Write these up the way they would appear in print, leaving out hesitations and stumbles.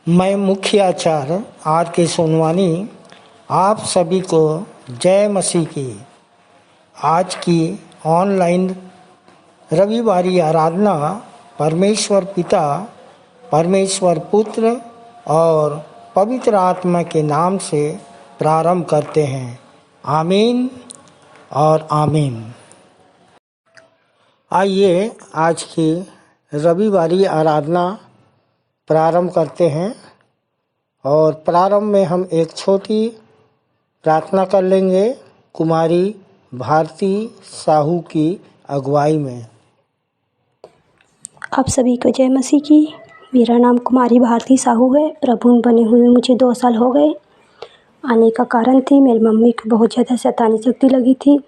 मैं मुख्य आचार्य आर के सोनवानी आप सभी को जय मसीह की। आज की ऑनलाइन रविवारी आराधना परमेश्वर पिता, परमेश्वर पुत्र और पवित्र आत्मा के नाम से प्रारंभ करते हैं। आमीन और आमीन। आइए आज की रविवारी आराधना प्रारंभ करते हैं और प्रारंभ में हम एक छोटी प्रार्थना कर लेंगे कुमारी भारती साहू की अगुवाई में। आप सभी को जय मसीह की। मेरा नाम कुमारी भारती साहू है। प्रभु में बने हुए मुझे 2 साल हो गए। आने का कारण थी मेरी मम्मी को बहुत ज़्यादा शैतानी शक्ति लगी थी।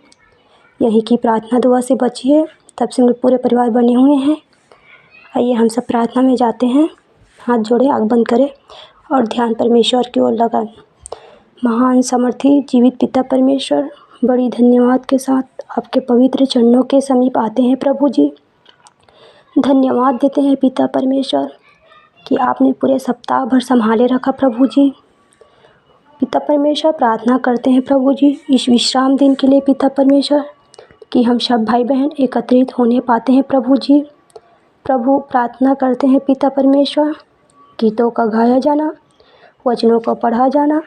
यहीं की प्रार्थना दुआ से बची है। तब से मेरे पूरे परिवार बने हुए हैं। आइए हम सब प्रार्थना में जाते हैं। हाथ जोड़े, आँख बंद करें और ध्यान परमेश्वर की ओर लगाएं। महान समर्थी जीवित पिता परमेश्वर, बड़ी धन्यवाद के साथ आपके पवित्र चरणों के समीप आते हैं प्रभु जी। धन्यवाद देते हैं पिता परमेश्वर कि आपने पूरे सप्ताह भर संभाले रखा प्रभु जी। पिता परमेश्वर, प्रार्थना करते हैं प्रभु जी इस विश्राम दिन के लिए पिता परमेश्वर कि हम सब भाई बहन एकत्रित होने पाते हैं प्रभु जी। प्रभु, प्रार्थना करते हैं पिता परमेश्वर, गीतों का गाया जाना, वचनों को पढ़ा जाना,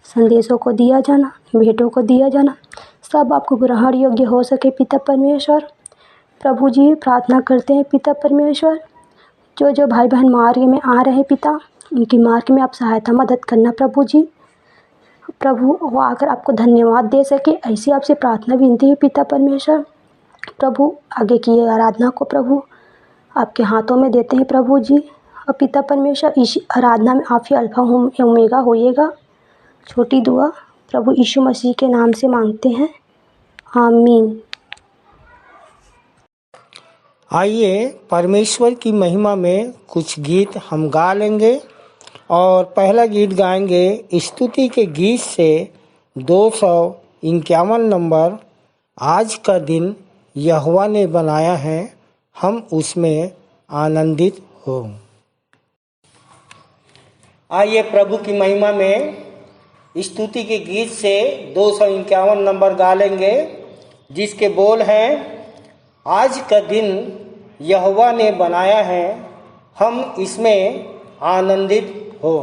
संदेशों को दिया जाना, भेंटों को दिया जाना, सब आपको ग्रहण योग्य हो सके पिता परमेश्वर। प्रभु जी, प्रार्थना करते हैं पिता परमेश्वर, जो भाई बहन मार्ग में आ रहे हैं पिता, उनकी मार्ग में आप सहायता मदद करना प्रभु जी। प्रभु, वो आकर आपको धन्यवाद दे सके, ऐसी आपसे प्रार्थना विनती है पिता परमेश्वर। प्रभु, आगे की आराधना को प्रभु आपके हाथों में देते हैं प्रभु जी। और पिता परमेश्वर, इस आराधना में आप ही अल्फा ओमेगा होइएगा। छोटी दुआ प्रभु यीशु मसीह के नाम से मांगते हैं, आमीन। आइए परमेश्वर की महिमा में कुछ गीत हम गा लेंगे और पहला गीत गाएंगे स्तुति के गीत से 251 नंबर, आज का दिन यहोवा ने बनाया है, हम उसमें आनंदित हो। आइए प्रभु की महिमा में स्तुति के गीत से 251 नंबर गा लेंगे, जिसके बोल हैं, आज का दिन यहोवा ने बनाया है, हम इसमें आनंदित हो।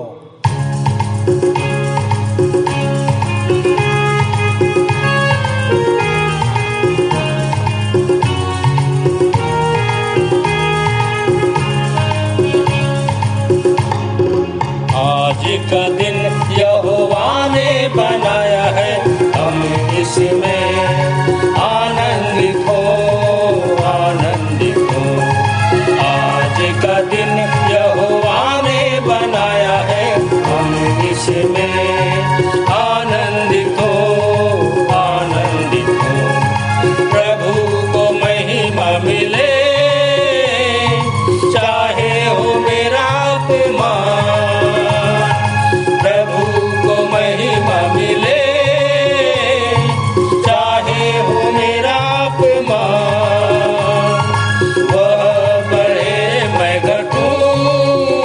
आज का दिन यहोवा ने बनाया है, हम इसमें आनंदित हो, आनंदित हो। आज का दिन यहोवा ने बनाया है, हम इसमें आनंदित हो, आनंदित हो। प्रभु को महिमा मिले, चाहे हो मेरा अपमान, महिमा मिले, चाहे हो मेरा अपमान। वह बढ़े मैं घटूं,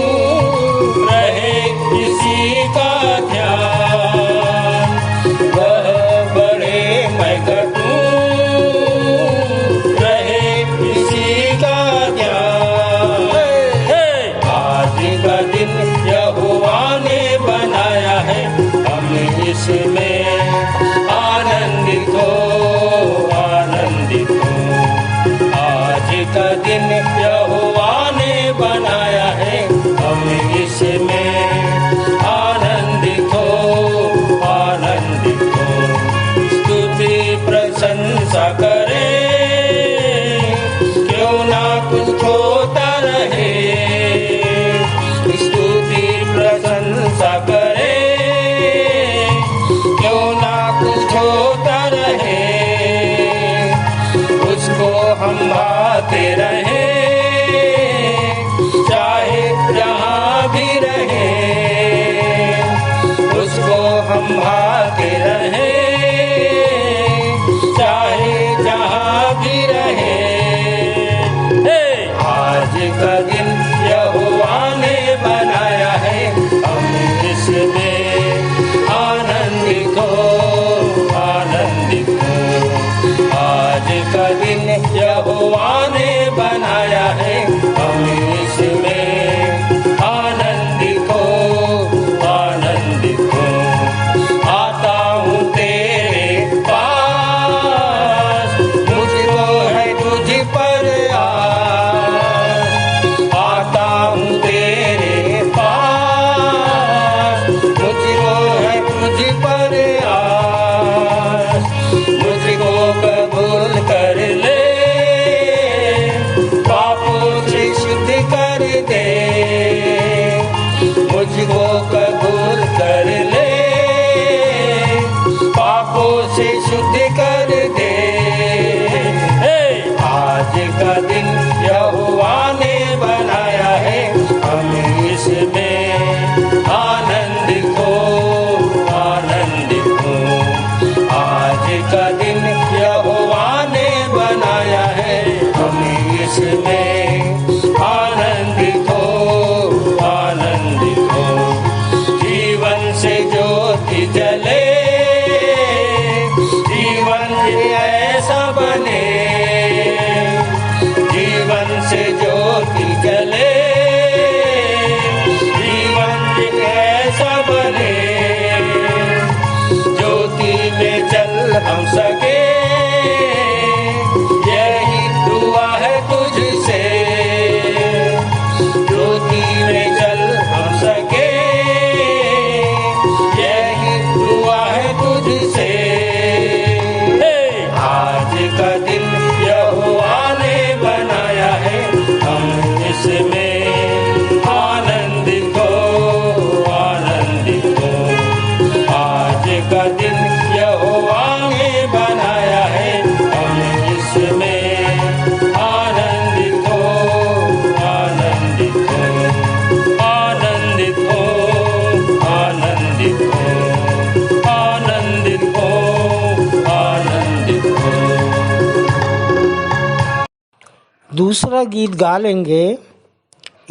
दूसरा गीत गा लेंगे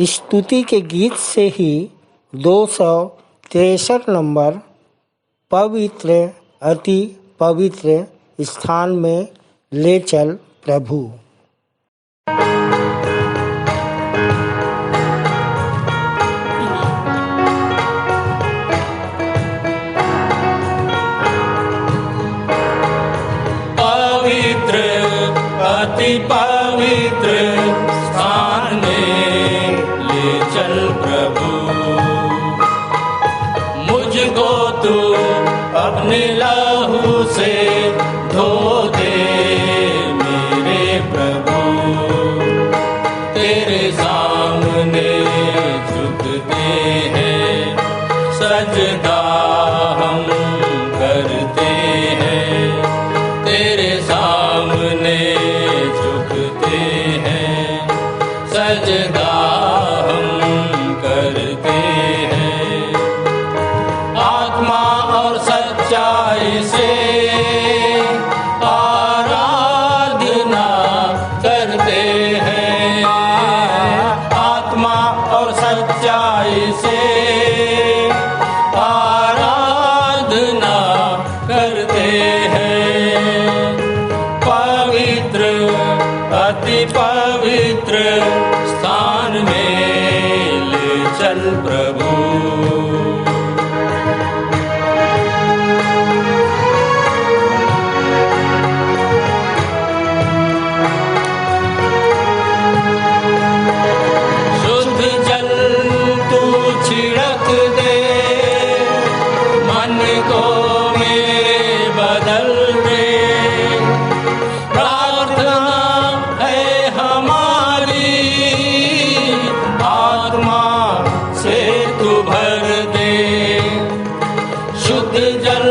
स्तुति के गीत से ही 263 नंबर पवित्र अति पवित्र स्थान में ले चल प्रभु। पवित्र अति पवित्र स्थान में ले चल प्रभु। मुझको तू अपने लहू से धो दे मेरे प्रभु। तेरे सामने झुकते हैं, सजदा हम करते हैं। तेरे सामने झुकते हैं, सजदा हम करते हैं। आत्मा और सच्चाई से आराधना करते हैं। आत्मा और सच्चाई से आराधना करते हैं। पवित्र अति पवित्र स्थान में ले चल प्रभु। छिड़क दे मन को मेरे बदल दे। प्रार्थना है हमारी, आत्मा से तू भर दे। शुद्ध जल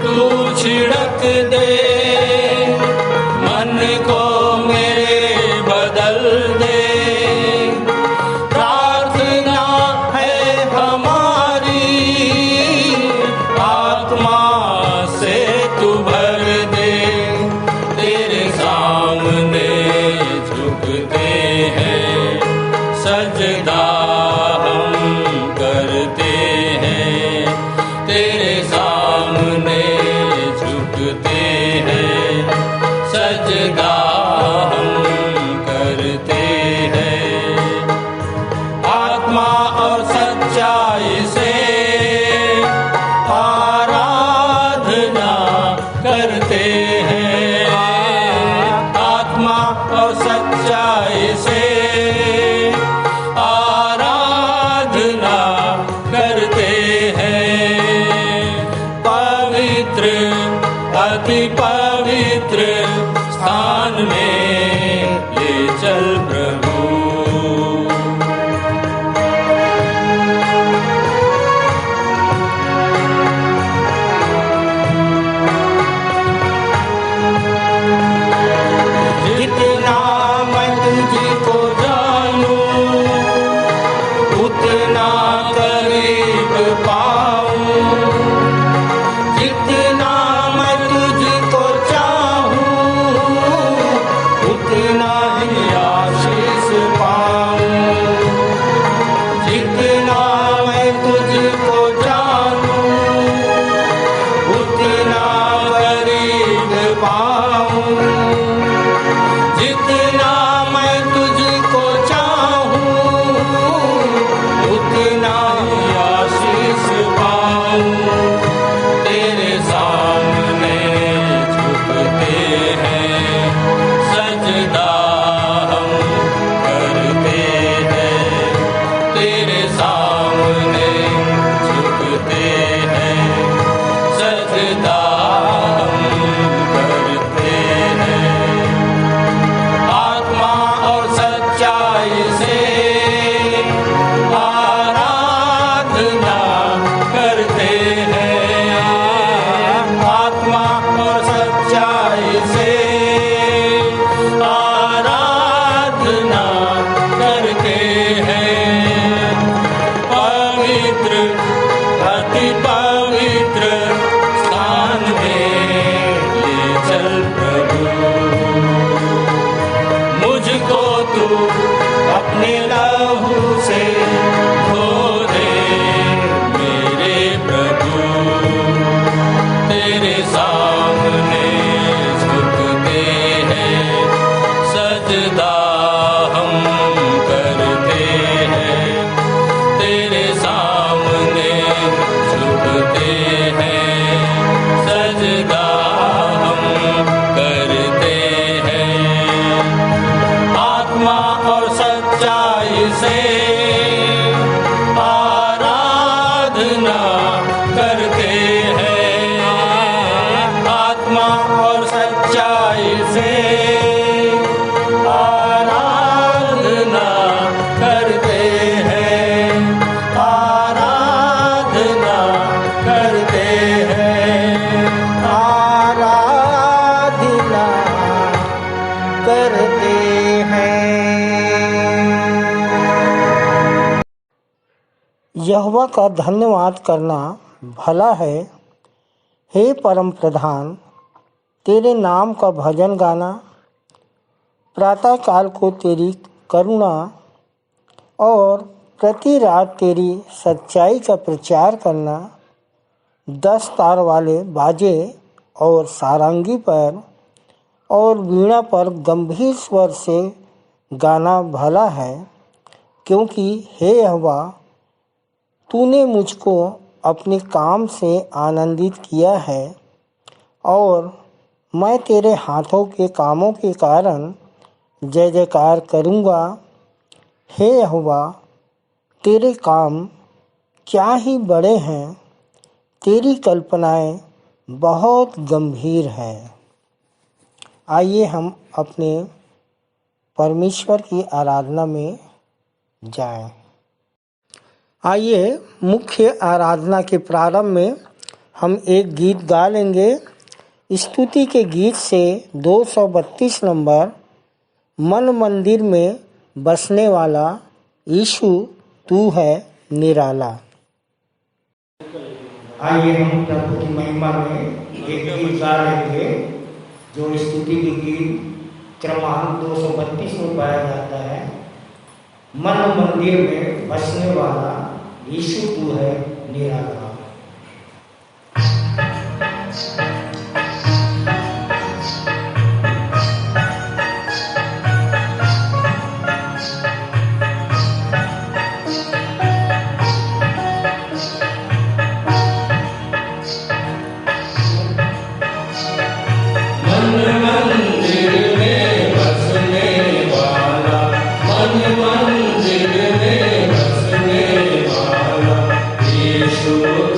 तू छिड़क दे, मन को मेरे बदल दे। सजदा हम करते हैं, तेरे सामने झुकते हैं। सजदा हम करते हैं। आत्मा और सच्चाई से आराधना करते हैं। आत्मा और सच्चाई से अति पवित्र स्थान में ले चल प्रभु। जितना मैं तुझको जानूं, उतना करीब पाऊं। जितना तुझको चाहूं, उतना ही आशीष पाऊं। जितना मैं तुझको जानूं, उतना करीब पाऊं। जितना मैं तुझको चाहूं, उतना यहोवा का धन्यवाद करना भला है। हे परम प्रधान, तेरे नाम का भजन गाना, प्रातःकाल को तेरी करुणा और प्रति रात तेरी सच्चाई का प्रचार करना, 10 तार वाले बाजे और सारंगी पर और वीणा पर गंभीर स्वर से गाना भला है, क्योंकि हे यहोवा, तूने मुझको अपने काम से आनंदित किया है और मैं तेरे हाथों के कामों के कारण जय जयकार करूँगा। हे यहोवा, तेरे काम क्या ही बड़े हैं, तेरी कल्पनाएं बहुत गंभीर हैं। आइए हम अपने परमेश्वर की आराधना में जाएं। आइए मुख्य आराधना के प्रारंभ में हम एक गीत गा लेंगे। स्तुति के गीत से 232 नंबर, मन मंदिर में बसने वाला यीशु तू है निराला। आइए हम प्रभु की महिमा में एक गीत गा लेंगे जो स्तुति के गीत क्रमांक 232 में पाया जाता है। मन मंदिर में बसने वाला यीशु तू है निराला। यीशु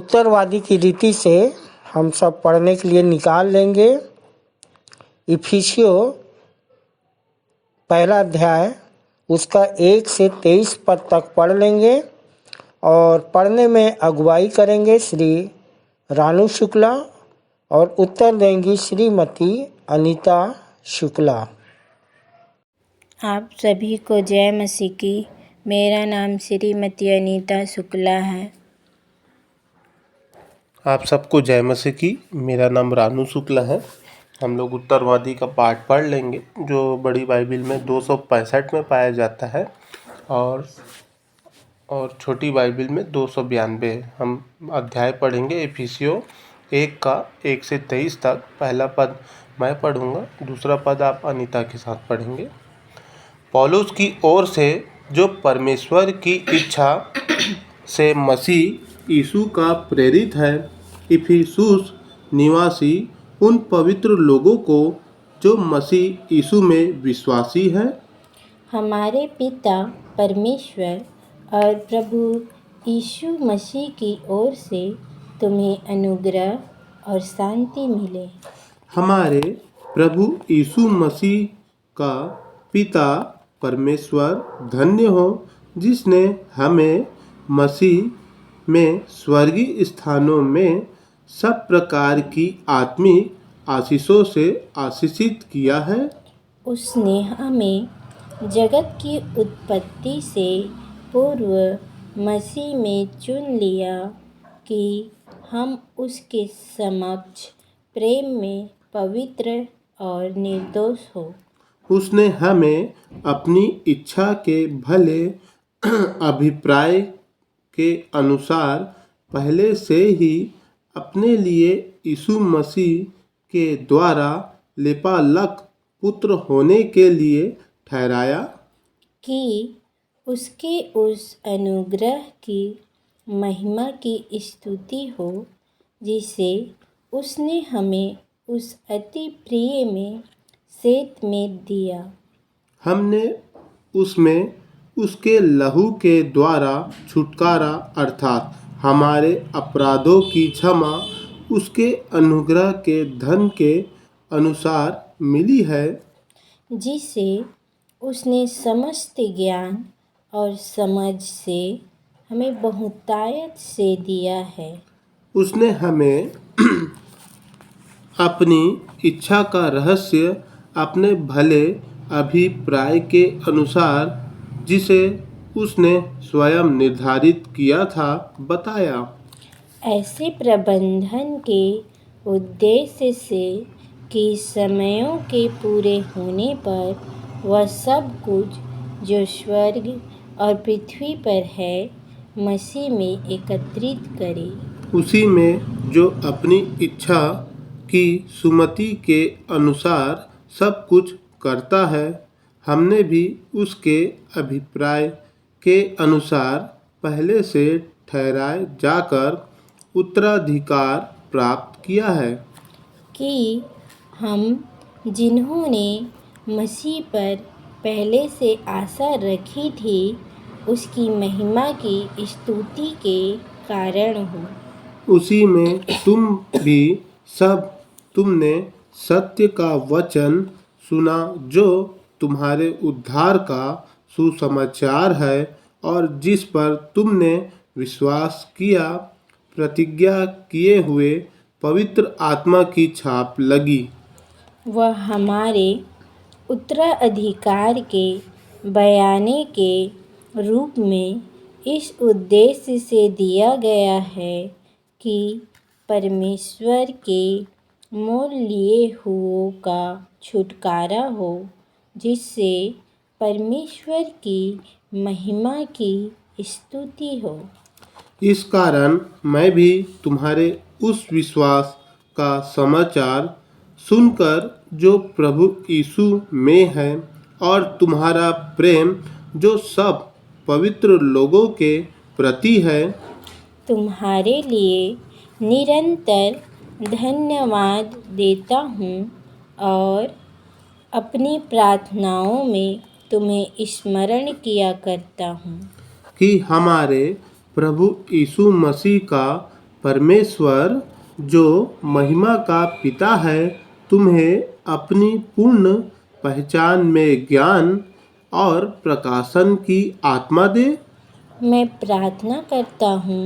उत्तरवादी की रीति से हम सब पढ़ने के लिए निकाल लेंगे। इफिसियों पहला अध्याय उसका 1 से 23 पद तक पढ़ लेंगे और पढ़ने में अगुवाई करेंगे श्री रानू शुक्ला और उत्तर देंगी श्रीमती अनीता शुक्ला। आप सभी को जय मसीह की। मेरा नाम श्रीमती अनीता शुक्ला है। आप सबको जय मसीह की। मेरा नाम रानू शुक्ला है। हम लोग उत्तरवादी का पाठ पढ़ लेंगे जो बड़ी बाइबिल में 265 में पाया जाता है और छोटी बाइबिल में 292 है। हम अध्याय पढ़ेंगे इफिसियों 1 का 1 से 23 तक। पहला पद मैं पढ़ूंगा, दूसरा पद आप अनीता के साथ पढ़ेंगे। पौलुस की ओर से जो परमेश्वर की इच्छा से मसीह यीशु का प्रेरित है, इफिसुस निवासी उन पवित्र लोगों को जो मसीह यीशु में विश्वासी हैं, हमारे पिता परमेश्वर और प्रभु यीशु मसीह की ओर से तुम्हें अनुग्रह और शांति मिले। हमारे प्रभु यीशु मसीह का पिता परमेश्वर धन्य हो, जिसने हमें मसीह में स्वर्गीय स्थानों में सब प्रकार की आत्मिक आशीषों से आशीषित किया है। उसने हमें जगत की उत्पत्ति से पूर्व मसीह में चुन लिया कि हम उसके समक्ष प्रेम में पवित्र और निर्दोष हो। उसने हमें अपनी इच्छा के भले अभिप्राय के अनुसार पहले से ही अपने लिए यीशु मसीह के द्वारा लेपालक पुत्र होने के लिए ठहराया कि उसके उस अनुग्रह की महिमा की स्तुति हो जिसे उसने हमें उस अति प्रिय में सेत में दिया। हमने उसमें उसके लहू के द्वारा छुटकारा अर्थात हमारे अपराधों की क्षमा उसके अनुग्रह के धन के अनुसार मिली है, जिसे उसने समस्त ज्ञान और समझ से हमें बहुतायत से दिया है। उसने हमें अपनी इच्छा का रहस्य अपने भले अभिप्राय के अनुसार जिसे उसने स्वयं निर्धारित किया था बताया। ऐसे प्रबंधन के उद्देश्य से कि समयों के पूरे होने पर वह सब कुछ जो स्वर्ग और पृथ्वी पर है मसीह में एकत्रित करे। उसी में जो अपनी इच्छा की सुमति के अनुसार सब कुछ करता है, हमने भी उसके अभिप्राय के अनुसार पहले से ठहराए जाकर उत्तराधिकार प्राप्त किया है कि हम जिन्होंने मसीह पर पहले से आशा रखी थी उसकी महिमा की स्तुति के कारण हो। उसी में तुम भी सब तुमने सत्य का वचन सुना जो तुम्हारे उद्धार का सुसमाचार है और जिस पर तुमने विश्वास किया, प्रतिज्ञा किए हुए पवित्र आत्मा की छाप लगी। वह हमारे उत्तराधिकार के बयाने के रूप में इस उद्देश्य से दिया गया है कि परमेश्वर के मोल लिए हुओं का छुटकारा हो, जिससे परमेश्वर की महिमा की स्तुति हो। इस कारण मैं भी तुम्हारे उस विश्वास का समाचार सुनकर जो प्रभु यीशु में है और तुम्हारा प्रेम जो सब पवित्र लोगों के प्रति है, तुम्हारे लिए निरंतर धन्यवाद देता हूँ और अपनी प्रार्थनाओं में तुम्हें स्मरण किया करता हूँ कि हमारे प्रभु यीशु मसीह का परमेश्वर जो महिमा का पिता है तुम्हें अपनी पूर्ण पहचान में ज्ञान और प्रकाशन की आत्मा दे। मैं प्रार्थना करता हूँ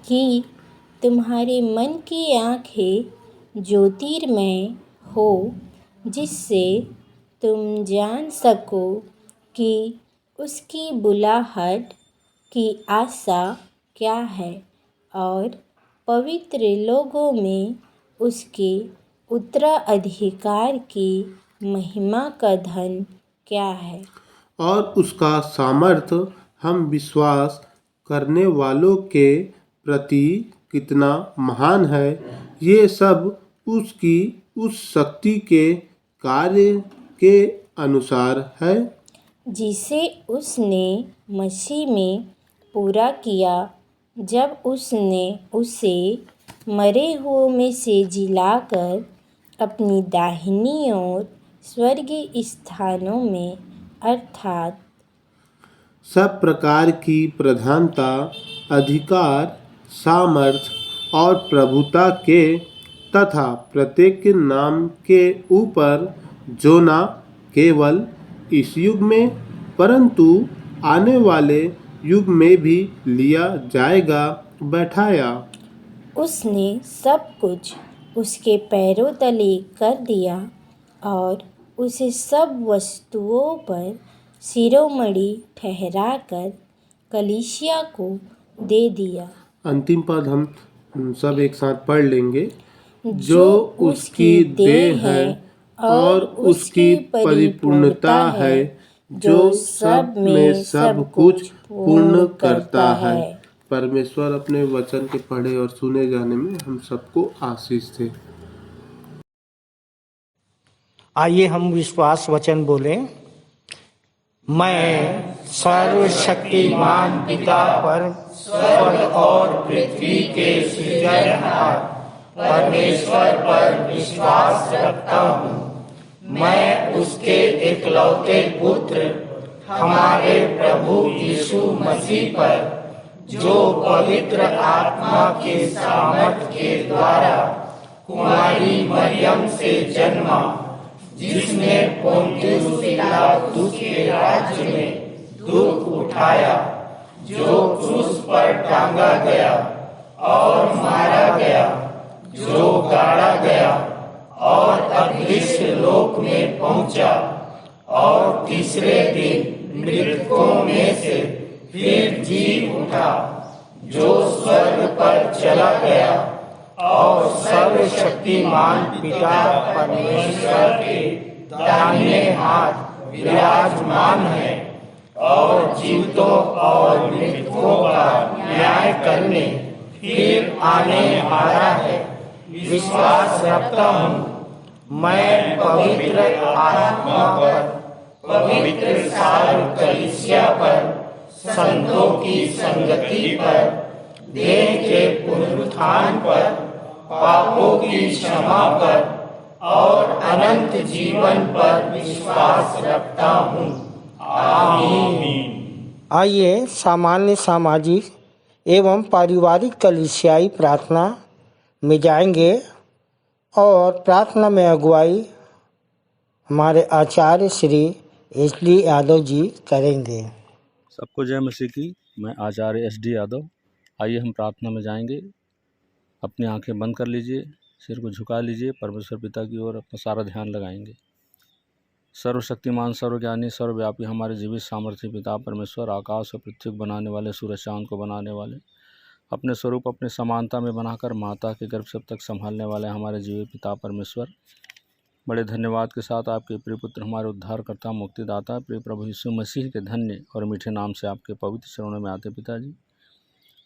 कि तुम्हारे मन की आँखें ज्योतिर्मय हो, जिससे तुम जान सको कि उसकी बुलाहट की आशा क्या है और पवित्र लोगों में उसके उत्तराधिकार की महिमा का धन क्या है और उसका सामर्थ्य हम विश्वास करने वालों के प्रति कितना महान है। ये सब उसकी उस शक्ति के कार्य के अनुसार है जिसे उसने मसीह में पूरा किया जब उसने उसे मरे हुओं में से जिलाकर अपनी दाहिनी ओर स्वर्गीय स्थानों में अर्थात सब प्रकार की प्रधानता, अधिकार, सामर्थ और प्रभुता के तथा प्रत्येक नाम के ऊपर जो ना केवल इस युग में परंतु आने वाले युग में भी लिया जाएगा बैठाया। उसने सब कुछ उसके पैरों तले कर दिया और उसे सब वस्तुओं पर शिरोमणि ठहराकर कलीसिया को दे दिया। अंतिम पद हम सब एक साथ पढ़ लेंगे। जो उसकी देह है और उसकी परिपूर्णता है, जो सब में सब कुछ पूर्ण करता है। परमेश्वर अपने वचन के पढ़े और सुने जाने में हम सबको आशीष दे। आइए हम विश्वास वचन बोलें। मैं सर्वशक्तिमान पिता पर स्वर्ग और पृथ्वी के सृजनहार परमेश्वर पर विश्वास रखता हूँ। मैं उसके एकलौते पुत्र हमारे प्रभु यीशु मसीह पर, जो पवित्र आत्मा के सामर्थ के द्वारा कुमारी मरियम से जन्मा, जिसने पोंतियुस पिलातुस के राज्य में दुख उठाया, जो क्रूस पर टांगा गया और मारा गया, जो गाड़ा गया और अदृश्य लोक में पहुंचा और तीसरे दिन मृतकों में से फिर जी उठा, जो स्वर्ग पर चला गया और सर्वशक्तिमान पिता परमेश्वर के दाहिने हाथ विराजमान है और जीवितों और मृतकों का न्याय करने फिर आने वाला है। विश्वास रखता हूँ मैं पवित्र आत्मा पर, पवित्र सारी कलीसिया पर, संतों की संगति पर, देह के पुनरुत्थान पर, पापों की क्षमा पर और अनंत जीवन पर विश्वास रखता हूँ। आमीन। आइए सामान्य सामाजिक एवं पारिवारिक कलीसियाई प्रार्थना में जाएंगे और प्रार्थना में अगुवाई हमारे आचार्य श्री एस.डी. यादव जी करेंगे। सबको जय मसीह की। मैं आचार्य एस.डी. यादव। आइए हम प्रार्थना में जाएंगे। अपनी आंखें बंद कर लीजिए, सिर को झुका लीजिए, परमेश्वर पिता की ओर अपना सारा ध्यान लगाएंगे। सर्वशक्तिमान, सर्वज्ञानी, सर्वव्यापी हमारे जीवित सामर्थ्य पिता परमेश्वर, आकाश और पृथ्वी बनाने वाले, सूरज चांद को बनाने वाले, अपने स्वरूप अपने समानता में बनाकर माता के गर्भ से अब तक संभालने वाले हमारे जीवित पिता परमेश्वर, बड़े धन्यवाद के साथ आपके प्रिय पुत्र हमारे उद्धारकर्ता मुक्तिदाता प्रिय प्रभु यीशु मसीह के धन्य और मीठे नाम से आपके पवित्र चरणों में आते पिताजी,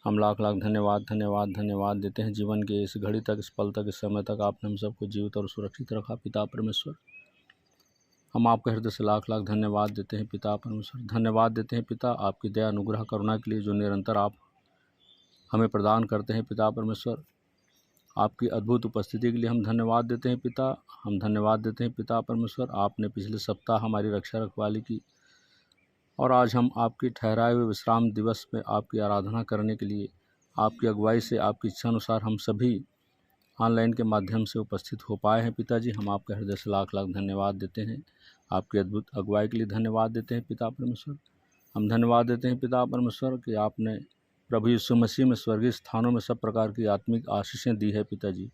हम लाख लाख धन्यवाद धन्यवाद धन्यवाद देते हैं। जीवन के इस घड़ी तक, इस पल तक, इस समय तक आपने हम सबको जीवित और सुरक्षित रखा पिता परमेश्वर। हम आपके हृदय से लाख लाख धन्यवाद देते हैं पिता परमेश्वर। धन्यवाद देते हैं पिता आपकी दया अनुग्रह करुणा के लिए जो निरंतर आप हमें प्रदान करते हैं पिता परमेश्वर। आपकी अद्भुत उपस्थिति के लिए हम धन्यवाद देते हैं पिता। हम धन्यवाद देते हैं पिता परमेश्वर। आपने पिछले सप्ताह हमारी रक्षा रखवाली की और आज हम आपकी ठहराए हुए विश्राम दिवस में आपकी आराधना करने के लिए आपकी अगुवाई से, आपकी इच्छा अनुसार हम सभी ऑनलाइन के माध्यम से उपस्थित हो पाए हैं पिताजी। हम आपका हृदय से लाख लाख धन्यवाद देते हैं। आपकी अद्भुत अगुवाई के लिए धन्यवाद देते हैं पिता परमेश्वर। हम धन्यवाद देते हैं पिता परमेश्वर कि आपने प्रभु यीशु मसीह में स्वर्गीय स्थानों में सब प्रकार की आत्मिक आशीषें दी है पिताजी।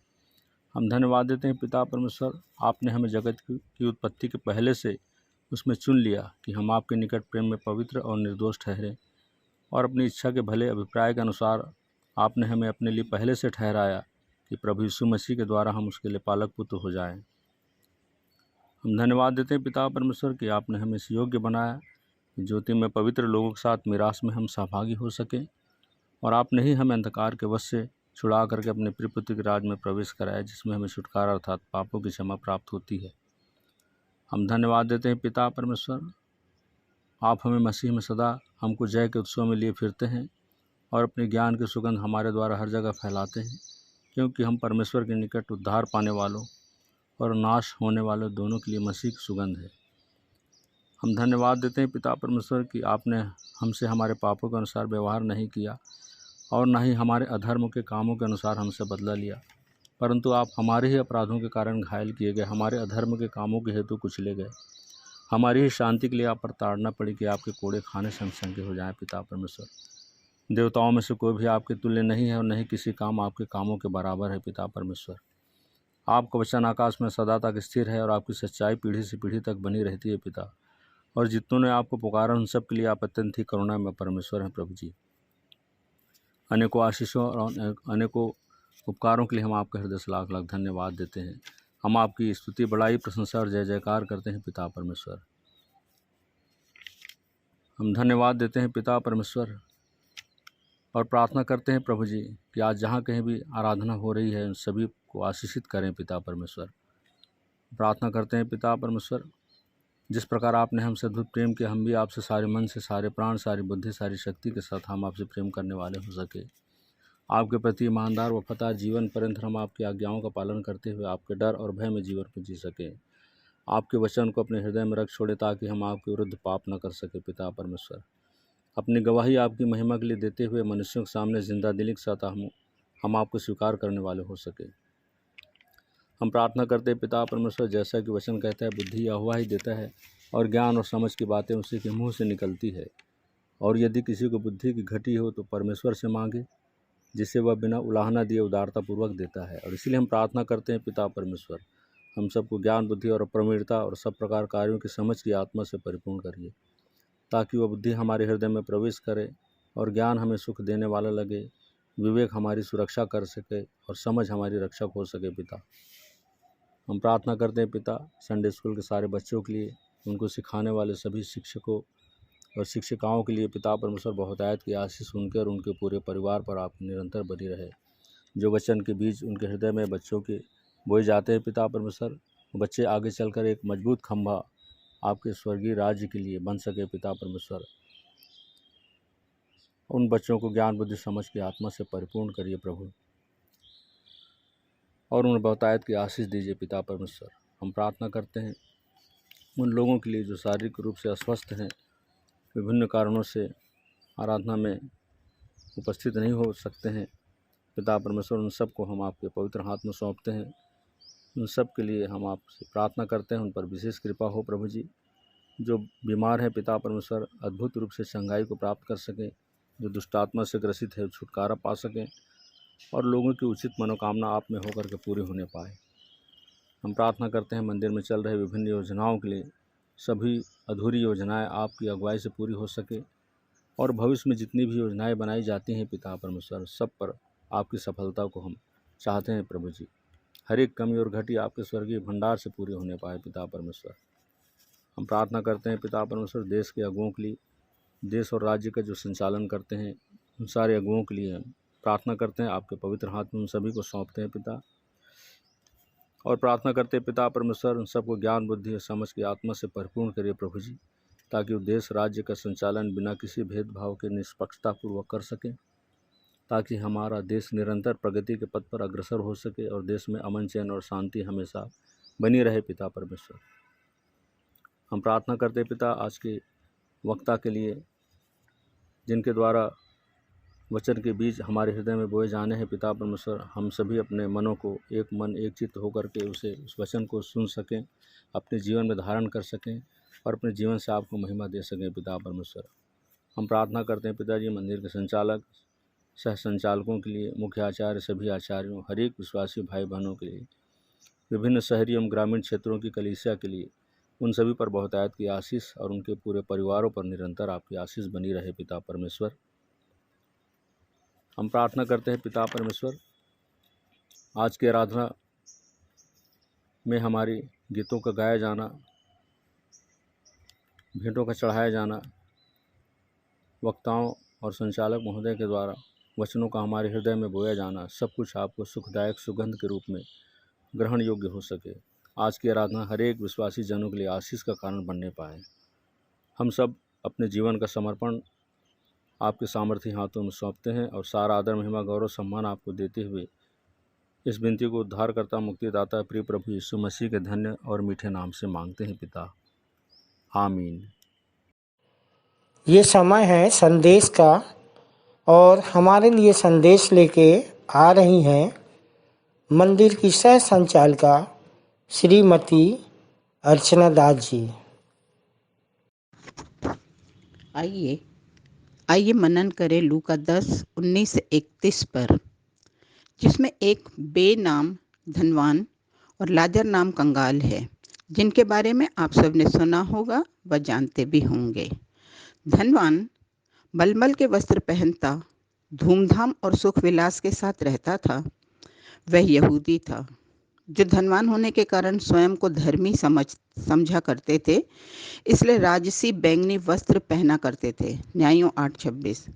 हम धन्यवाद देते हैं पिता परमेश्वर, आपने हमें जगत की उत्पत्ति के पहले से उसमें चुन लिया कि हम आपके निकट प्रेम में पवित्र और निर्दोष ठहरें, और अपनी इच्छा के भले अभिप्राय के अनुसार आपने हमें अपने लिए पहले से ठहराया कि प्रभु यीशु मसीह के द्वारा हम उसके लिए पालक पुत्र हो जाएं। हम धन्यवाद देते हैं पिता परमेश्वर कि आपने हमें इस योग्य बनाया कि ज्योति में पवित्र लोगों के साथ मिरास में हम सहभागी हो सकें, और आपने ही हमें अंधकार के वश से छुड़ा करके अपने प्रिय पुत्र के राज में प्रवेश कराया, जिसमें हमें छुटकारा अर्थात पापों की क्षमा प्राप्त होती है। हम धन्यवाद देते हैं पिता परमेश्वर, आप हमें मसीह में सदा हमको जय के उत्सव में लिए फिरते हैं और अपने ज्ञान की सुगंध हमारे द्वारा हर जगह फैलाते हैं, क्योंकि हम परमेश्वर के निकट उद्धार पाने वालों और नाश होने वालों दोनों के लिए मसीह की सुगंध है। हम धन्यवाद देते हैं पिता परमेश्वर कि आपने हमसे हमारे पापों के अनुसार व्यवहार नहीं किया और न ही हमारे अधर्म के कामों के अनुसार हमसे बदला लिया, परंतु आप हमारे ही अपराधों के कारण घायल किए गए, हमारे अधर्म के कामों के हेतु कुचले गए, हमारी ही शांति के लिए आप पर ताड़ना पड़ी कि आपके कोड़े खाने से हम संगे हो जाएं। पिता परमेश्वर, देवताओं में से कोई भी आपके तुल्य नहीं है और नहीं किसी काम आपके कामों के बराबर है। पिता परमेश्वर, आपका वचन आकाश में सदा तक स्थिर है और आपकी सच्चाई पीढ़ी से पीढ़ी तक बनी रहती है पिता, और जितनों ने आपको पुकारा उन सब के लिए आप अत्यंत ही करुणा में परमेश्वर हैं। प्रभु जी, अनेकों आशीषों और अनेकों उपकारों के लिए हम आपके हृदय से लाख लाख धन्यवाद देते हैं। हम आपकी स्तुति, बड़ाई, प्रशंसा और जय जयकार करते हैं पिता परमेश्वर। हम धन्यवाद देते हैं पिता परमेश्वर और प्रार्थना करते हैं प्रभु जी कि आज जहाँ कहीं भी आराधना हो रही है उन सभी को आशीषित करें पिता परमेश्वर। प्रार्थना करते हैं पिता परमेश्वर, जिस प्रकार आपने हमसे अद्भुत प्रेम किया, हम भी आपसे सारे मन से, सारे प्राण, सारी बुद्धि, सारी शक्ति के साथ हम आपसे प्रेम करने वाले हो सके। आपके प्रति ईमानदार वफादार जीवन पर्यंत हम आपकी आज्ञाओं का पालन करते हुए आपके डर और भय में जीवन को जी सके। आपके वचन को अपने हृदय में रख छोड़े ताकि हम आपके विरुद्ध पाप न कर सके। पिता परमेश्वर, अपनी गवाही आपकी महिमा के लिए देते हुए मनुष्यों के सामने जिंदा दिली के साथ हम आपको स्वीकार करने वाले हो सके। हम प्रार्थना करते हैं पिता परमेश्वर, जैसा कि वचन कहता है, बुद्धि यहोवा ही देता है और ज्ञान और समझ की बातें उसी के मुंह से निकलती है, और यदि किसी को बुद्धि की घटी हो तो परमेश्वर से मांगे, जिसे वह बिना उलाहना दिए उदारतापूर्वक देता है। और इसलिए हम प्रार्थना करते हैं पिता परमेश्वर, हम सबको ज्ञान, बुद्धि और प्रवीणता और सब प्रकार कार्यों की समझ की आत्मा से परिपूर्ण करिए, ताकि वह बुद्धि हमारे हृदय में प्रवेश करे और ज्ञान हमें सुख देने वाला लगे, विवेक हमारी सुरक्षा कर सके और समझ हमारी रक्षक हो सके। पिता, हम प्रार्थना करते हैं पिता संडे स्कूल के सारे बच्चों के लिए, उनको सिखाने वाले सभी शिक्षकों और शिक्षिकाओं के लिए पिता परमेश्वर बहुतायत की आशीष उनके और उनके पूरे परिवार पर आप निरंतर बनी रहे। जो वचन के बीज उनके हृदय में बच्चों के बोए जाते हैं पिता परमेश्वर, बच्चे आगे चलकर एक मजबूत खंभा आपके स्वर्गीय राज्य के लिए बन सके। पिता परमेश्वर, उन बच्चों को ज्ञान, बुद्धि, समझ की आत्मा से परिपूर्ण करिए प्रभु, और उन्हें बहुतायत की आशीष दीजिए। पिता परमेश्वर, हम प्रार्थना करते हैं उन लोगों के लिए जो शारीरिक रूप से अस्वस्थ हैं, विभिन्न कारणों से आराधना में उपस्थित नहीं हो सकते हैं। पिता परमेश्वर, उन सब को हम आपके पवित्र हाथ में सौंपते हैं। उन सब के लिए हम आपसे प्रार्थना करते हैं, उन पर विशेष कृपा हो प्रभु जी। जो बीमार है पिता परमेश्वर, अद्भुत रूप से चंगाई को प्राप्त कर सकें, जो दुष्टात्मा से ग्रसित है छुटकारा पा सकें, और लोगों की उचित मनोकामना आप में होकर के पूरी होने पाए। हम प्रार्थना करते हैं मंदिर में चल रहे विभिन्न योजनाओं के लिए, सभी अधूरी योजनाएं आपकी अगुवाई से पूरी हो सके, और भविष्य में जितनी भी योजनाएं बनाई जाती हैं पिता परमेश्वर, सब पर आपकी सफलता को हम चाहते हैं प्रभु जी। हर एक कमी और घटी आपके स्वर्गीय भंडार से पूरी होने पाए। पिता परमेश्वर, हम प्रार्थना करते हैं पिता परमेश्वर देश के अगुओं के लिए, देश और राज्य का जो संचालन करते हैं उन सारे अगुओं के लिए प्रार्थना करते हैं, आपके पवित्र हाथ में उन सभी को सौंपते हैं पिता, और प्रार्थना करते हैं पिता परमेश्वर उन सबको ज्ञान, बुद्धि और समझ की आत्मा से परिपूर्ण करिए प्रभु जी, ताकि वो देश राज्य का संचालन बिना किसी भेदभाव के निष्पक्षतापूर्वक कर सकें, ताकि हमारा देश निरंतर प्रगति के पथ पर अग्रसर हो सके और देश में अमन, चैन और शांति हमेशा बनी रहे। पिता परमेश्वर, हम प्रार्थना करते पिता आज के वक्ता के लिए, जिनके द्वारा वचन के बीज हमारे हृदय में बोए जाने हैं। पिता परमेश्वर, हम सभी अपने मनों को एक मन एक चित्त होकर के उस वचन को सुन सकें, अपने जीवन में धारण कर सकें और अपने जीवन से आपको महिमा दे सकें। पिता परमेश्वर, हम प्रार्थना करते हैं पिताजी, मंदिर के संचालक, सह संचालकों के लिए, मुख्य आचार्य, सभी आचार्यों, हर एक विश्वासी भाई बहनों के लिए, विभिन्न शहरी एवं ग्रामीण क्षेत्रों की कलीसिया के लिए, उन सभी पर बहुतायत की आशीष और उनके पूरे परिवारों पर निरंतर आपकी आशीष बनी रहे। पिता परमेश्वर, हम प्रार्थना करते हैं पिता परमेश्वर, आज की आराधना में हमारी गीतों का गाया जाना, भेंटों का चढ़ाया जाना, वक्ताओं और संचालक महोदय के द्वारा वचनों का हमारे हृदय में बोया जाना, सब कुछ आपको सुखदायक सुगंध के रूप में ग्रहण योग्य हो सके। आज की आराधना हर एक विश्वासी जनों के लिए आशीष का कारण बनने पाए। हम सब अपने जीवन का समर्पण आपके सामर्थ्य हाथों में सौंपते हैं और सारा आदर, महिमा, गौरव, सम्मान आपको देते हुए इस विनती को उद्धारकर्ता, मुक्तिदाता, प्रिय प्रभु यीशु मसीह के धन्य और मीठे नाम से मांगते हैं पिता, आमीन। ये समय है संदेश का और हमारे लिए संदेश लेके आ रही हैं मंदिर की सह संचालिका श्रीमती अर्चना दास जी। आइए मनन करें लूका 10:19-31 पर, जिसमें एक बेनाम धनवान और लाजर नाम कंगाल है, जिनके बारे में आप सबने सुना होगा व जानते भी होंगे। धनवान मलमल के वस्त्र पहनता, धूमधाम और सुख विलास के साथ रहता था। वह यहूदी था जो धनवान होने के कारण स्वयं को धर्मी समझा करते थे, इसलिए राजसी बैंगनी वस्त्र पहना करते थे। न्यायों 8:26।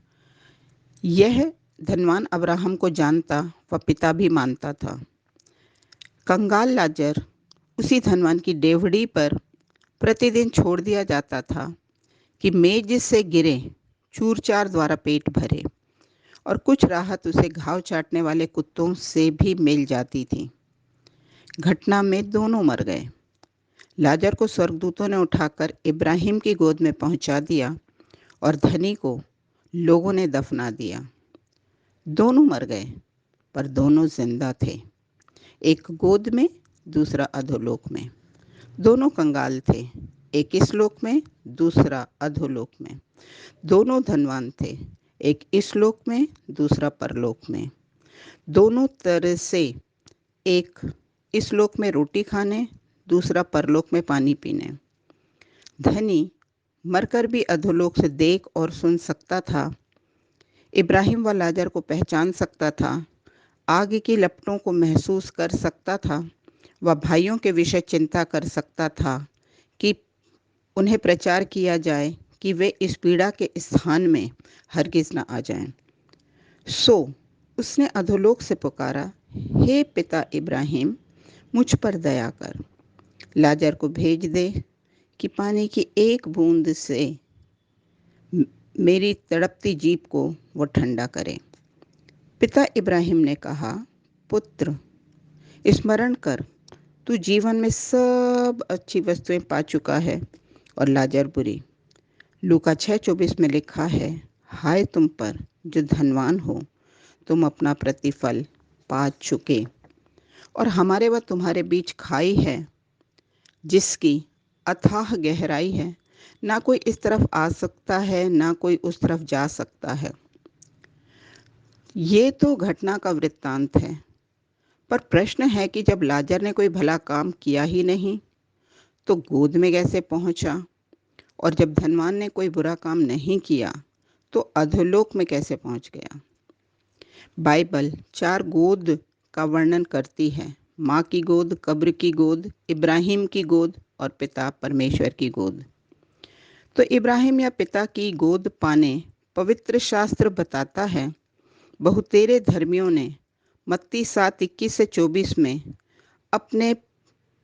यह धनवान अब्राहम को जानता व पिता भी मानता था। कंगाल लाजर उसी धनवान की डेवढ़ी पर प्रतिदिन छोड़ दिया जाता था कि मेज से गिरे, चूर-चार द्वारा पेट भरे, और कुछ राहत उसे घाव चाटने वाले कुत्तों से भी मिल जाती थी। घटना में दोनों मर गए। लाजर को स्वर्गदूतों ने उठाकर इब्राहिम की गोद में पहुंचा दिया और धनी को लोगों ने दफना दिया। दोनों मर गए पर दोनों जिंदा थे, एक गोद में, दूसरा अधोलोक में। दोनों कंगाल थे, एक इस लोक में, दूसरा अधोलोक में। दोनों धनवान थे, एक इस लोक में, दूसरा परलोक में। दोनों तरह से, एक इस लोक में रोटी खाने, दूसरा परलोक में पानी पीने। धनी मरकर भी अधोलोक से देख और सुन सकता था, इब्राहिम व लाजर को पहचान सकता था, आग की लपटों को महसूस कर सकता था व भाइयों के विषय चिंता कर सकता था कि उन्हें प्रचार किया जाए कि वे इस पीड़ा के स्थान में हरगिज न आ जाएं। सो उसने अधोलोक से पुकारा, हे पिता इब्राहिम, मुझ पर दया कर, लाजर को भेज दे कि पानी की एक बूंद से मेरी तड़पती जीभ को वो ठंडा करे। पिता इब्राहिम ने कहा, पुत्र, स्मरण कर, तू जीवन में सब अच्छी वस्तुएं पा चुका है और लाजर बुरी। लूका 6:24 में लिखा है, हाय तुम पर जो धनवान हो, तुम अपना प्रतिफल पा चुके, और हमारे व तुम्हारे बीच खाई है जिसकी अथाह गहराई है, ना कोई इस तरफ आ सकता है, ना कोई उस तरफ जा सकता है। ये तो घटना का वृत्तांत है, पर प्रश्न है कि जब लाजर ने कोई भला काम किया ही नहीं तो गोद में कैसे पहुंचा, और जब धनवान ने कोई बुरा काम नहीं किया तो अधोलोक में कैसे पहुंच गया। बाइबल 4 गोद का वर्णन करती है, माँ की गोद, कब्र की गोद, इब्राहिम की गोद और पिता परमेश्वर की गोद। तो इब्राहिम या पिता की गोद पाने पवित्र शास्त्र बताता है, बहुतेरे धर्मियों ने मत्ती 7:21-24 में अपने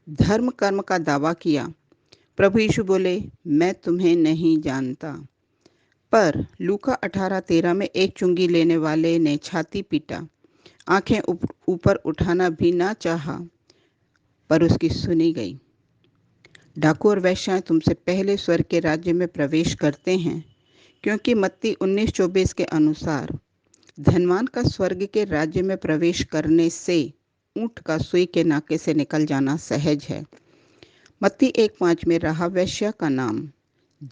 धर्म कर्म का दावा किया। प्रभु यीशु बोले, मैं तुम्हें नहीं जानता। पर लूका 18:13 में एक चुंगी लेने वाले ने छाती पीटा, आंखें ऊपर उठाना भी ना चाहा, पर उसकी सुनी गई। डाकू और वैश्याएं तुमसे पहले स्वर्ग के राज्य में प्रवेश करते हैं, क्योंकि मत्ती 19:24 के अनुसार धनवान का स्वर्ग के राज्य में प्रवेश करने से ऊंट का सुई के नाके से निकल जाना सहज है। मत्ती 1:5 में राहाब वेश्या का नाम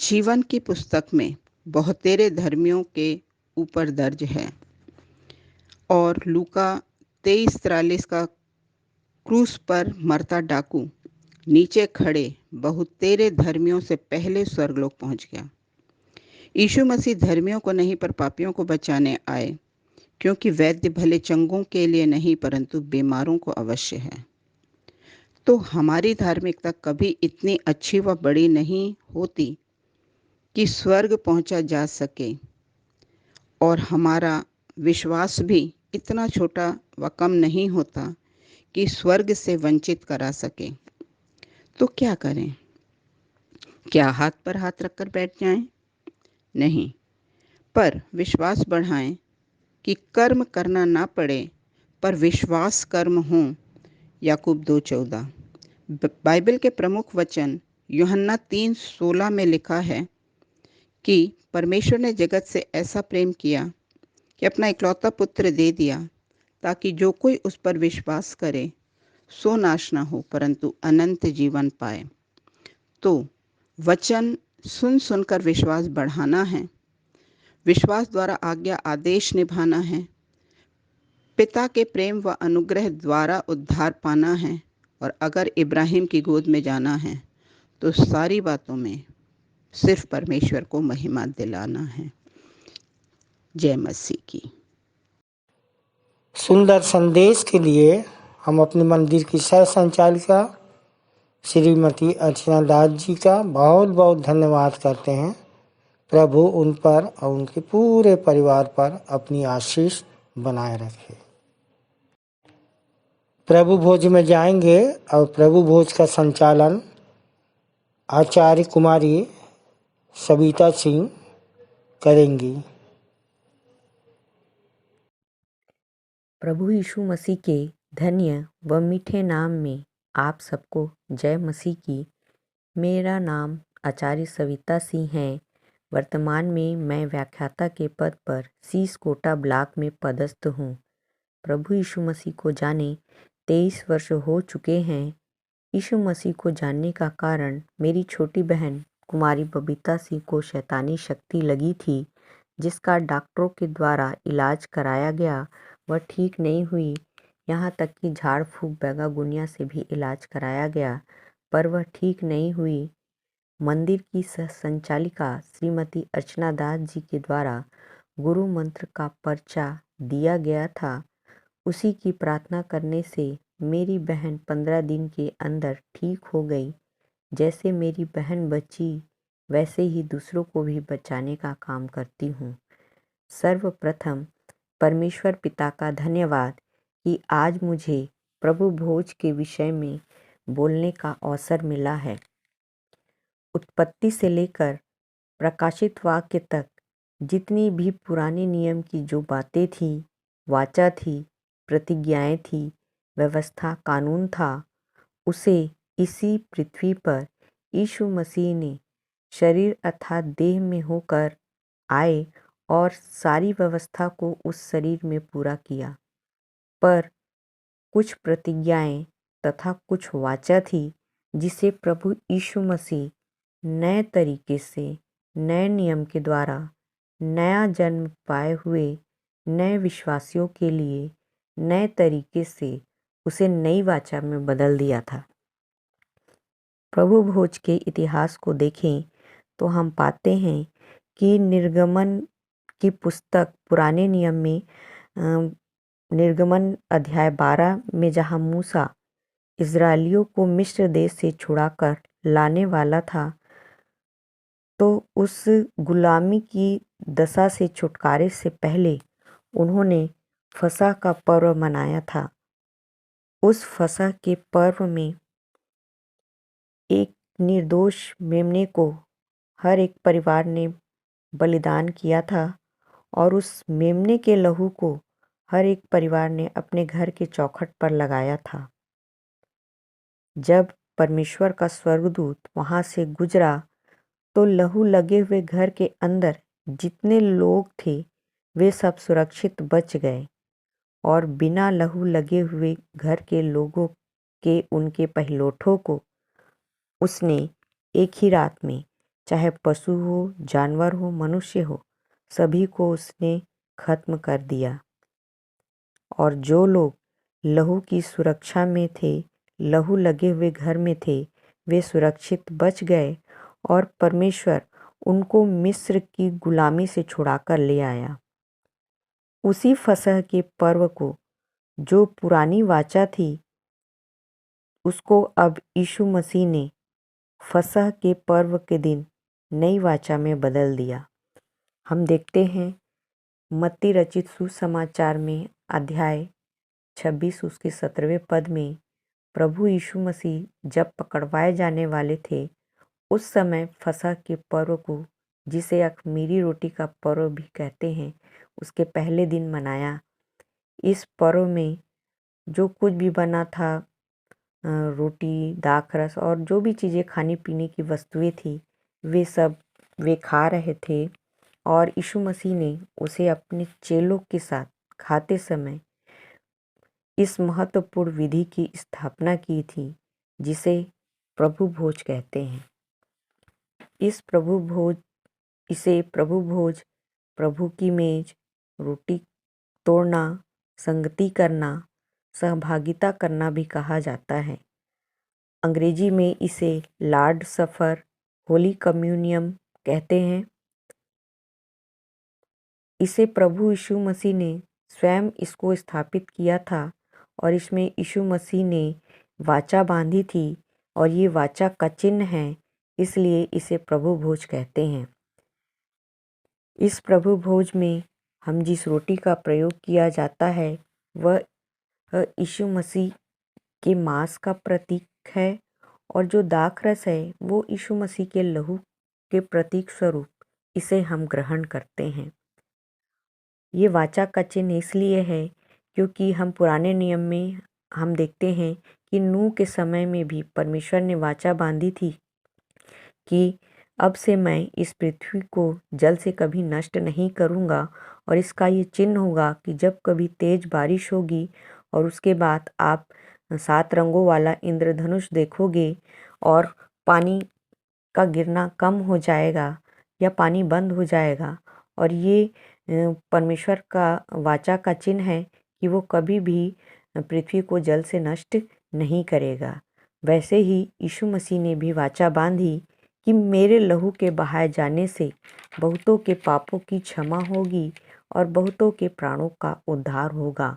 जीवन की पुस्तक में बहुतेरे धर्मियों के ऊपर दर्ज है। और लूका 23:43 का क्रूस पर मरता डाकू नीचे खड़े बहुतेरे धर्मियों से पहले स्वर्गलोक पहुंच गया। यीशु मसीह धर्मियों को नहीं पर पापियों को बचाने आए, क्योंकि वैद्य भले चंगों के लिए नहीं परंतु बीमारों को अवश्य है। तो हमारी धार्मिकता कभी इतनी अच्छी व बड़ी नहीं होती कि स्वर्ग पहुंचा जा सके, और हमारा विश्वास भी इतना छोटा व कम नहीं होता कि स्वर्ग से वंचित करा सके। तो क्या करें? क्या हाथ पर हाथ रखकर बैठ जाएं? नहीं, पर विश्वास बढ़ाएं कि कर्म करना ना पड़े पर विश्वास कर्म हो। याकूब 2:14। बाइबल के प्रमुख वचन यूहन्ना 3:16 में लिखा है कि परमेश्वर ने जगत से ऐसा प्रेम किया कि अपना इकलौता पुत्र दे दिया, ताकि जो कोई उस पर विश्वास करे सो नाश ना हो परंतु अनंत जीवन पाए। तो वचन सुन सुनकर विश्वास बढ़ाना है, विश्वास द्वारा आज्ञा आदेश निभाना है, पिता के प्रेम व अनुग्रह द्वारा उद्धार पाना है, और अगर इब्राहिम की गोद में जाना है तो सारी बातों में सिर्फ परमेश्वर को महिमा दिलाना है। जय मसीह की। सुंदर संदेश के लिए हम अपने मंदिर की सह संचालिका श्रीमती अर्चना दास जी का बहुत बहुत धन्यवाद करते हैं। प्रभु उन पर और उनके पूरे परिवार पर अपनी आशीष बनाए रखे। प्रभु भोज में जाएंगे और प्रभु भोज का संचालन आचार्य कुमारी सविता सिंह करेंगी। प्रभु यीशु मसीह के धन्य व मीठे नाम में आप सबको जय मसीह की। मेरा नाम आचार्य सविता सिंह है। वर्तमान में मैं व्याख्याता के पद पर सीस कोटा ब्लॉक में पदस्थ हूँ। प्रभु यीशु मसीह को जाने 23 वर्ष हो चुके हैं। यीशु मसीह को जानने का कारण मेरी छोटी बहन कुमारी बबीता सिंह को शैतानी शक्ति लगी थी, जिसका डॉक्टरों के द्वारा इलाज कराया गया, वह ठीक नहीं हुई। यहाँ तक कि झाड़ फूंक बैगागुनिया से भी इलाज कराया गया, पर वह ठीक नहीं हुई। मंदिर की संचालिका श्रीमती अर्चना दास जी के द्वारा गुरु मंत्र का पर्चा दिया गया था। उसी की प्रार्थना करने से मेरी बहन 15 दिन के अंदर ठीक हो गई। जैसे मेरी बहन बची, वैसे ही दूसरों को भी बचाने का काम करती हूँ। सर्वप्रथम परमेश्वर पिता का धन्यवाद कि आज मुझे प्रभु भोज के विषय में बोलने का अवसर मिला है। उत्पत्ति से लेकर प्रकाशित वाक्य तक जितनी भी पुराने नियम की जो बातें थी, वाचा थी, प्रतिज्ञाएं थी, व्यवस्था, कानून था, उसे इसी पृथ्वी पर यीशु मसीह ने शरीर अर्थात देह में होकर आए और सारी व्यवस्था को उस शरीर में पूरा किया। पर कुछ प्रतिज्ञाएं तथा कुछ वाचा थी, जिसे प्रभु यीशु मसीह नए तरीके से, नए नियम के द्वारा नया जन्म पाए हुए नए विश्वासियों के लिए नए तरीके से उसे नई वाचा में बदल दिया था। प्रभु भोज के इतिहास को देखें तो हम पाते हैं कि निर्गमन की पुस्तक पुराने नियम में निर्गमन अध्याय 12 में जहाँ मूसा इज़राइलियों को मिस्र देश से छुड़ाकर लाने वाला था, तो उस गुलामी की दशा से छुटकारे से पहले उन्होंने फसह का पर्व मनाया था। उस फसह के पर्व में एक निर्दोष मेमने को हर एक परिवार ने बलिदान किया था, और उस मेमने के लहू को हर एक परिवार ने अपने घर के चौखट पर लगाया था। जब परमेश्वर का स्वर्गदूत वहाँ से गुजरा तो लहू लगे हुए घर के अंदर जितने लोग थे वे सब सुरक्षित बच गए और बिना लहू लगे हुए घर के लोगों के उनके पहिलौठों को उसने एक ही रात में, चाहे पशु हो, जानवर हो, मनुष्य हो, सभी को उसने खत्म कर दिया। और जो लोग लहू की सुरक्षा में थे, लहू लगे हुए घर में थे, वे सुरक्षित बच गए और परमेश्वर उनको मिस्र की गुलामी से छुड़ाकर ले आया। उसी फसह के पर्व को जो पुरानी वाचा थी, उसको अब यीशु मसीह ने फसह के पर्व के दिन नई वाचा में बदल दिया। हम देखते हैं मत्ती रचित सुसमाचार में अध्याय 26 उसके 17वें पद में प्रभु यीशु मसीह जब पकड़वाए जाने वाले थे, उस समय फसह के पर्व को, जिसे अख़मीरी रोटी का पर्व भी कहते हैं, उसके पहले दिन मनाया। इस पर्व में जो कुछ भी बना था, रोटी, दाखरस और जो भी चीज़ें खाने पीने की वस्तुएं थी, वे सब वे खा रहे थे और यीशु मसीह ने उसे अपने चेलों के साथ खाते समय इस महत्वपूर्ण विधि की स्थापना की थी, जिसे प्रभु भोज कहते हैं। इसे प्रभु भोज, प्रभु की मेज, रोटी तोड़ना, संगति करना, सहभागिता करना भी कहा जाता है। अंग्रेजी में इसे लॉर्ड सफर, होली कम्युनियन कहते हैं। इसे प्रभु यीशु मसीह ने स्वयं इसको स्थापित किया था और इसमें यीशु मसीह ने वाचा बांधी थी और ये वाचा का चिन्ह है, इसलिए इसे प्रभु भोज कहते हैं। इस प्रभु भोज में हम जिस रोटी का प्रयोग किया जाता है वह यीशु मसीह के मांस का प्रतीक है और जो दाखरस है वो यीशु मसीह के लहू के प्रतीक स्वरूप इसे हम ग्रहण करते हैं। ये वाचा का चिन्ह इसलिए है क्योंकि हम पुराने नियम में हम देखते हैं कि नूह के समय में भी परमेश्वर ने वाचा बांधी थी कि अब से मैं इस पृथ्वी को जल से कभी नष्ट नहीं करूँगा और इसका ये चिन्ह होगा कि जब कभी तेज बारिश होगी और उसके बाद आप 7 रंगों वाला इंद्रधनुष देखोगे और पानी का गिरना कम हो जाएगा या पानी बंद हो जाएगा और ये परमेश्वर का वाचा का चिन्ह है कि वो कभी भी पृथ्वी को जल से नष्ट नहीं करेगा। वैसे ही यीशु मसीह ने भी वाचा बांधी कि मेरे लहू के बहाए जाने से बहुतों के पापों की क्षमा होगी और बहुतों के प्राणों का उद्धार होगा।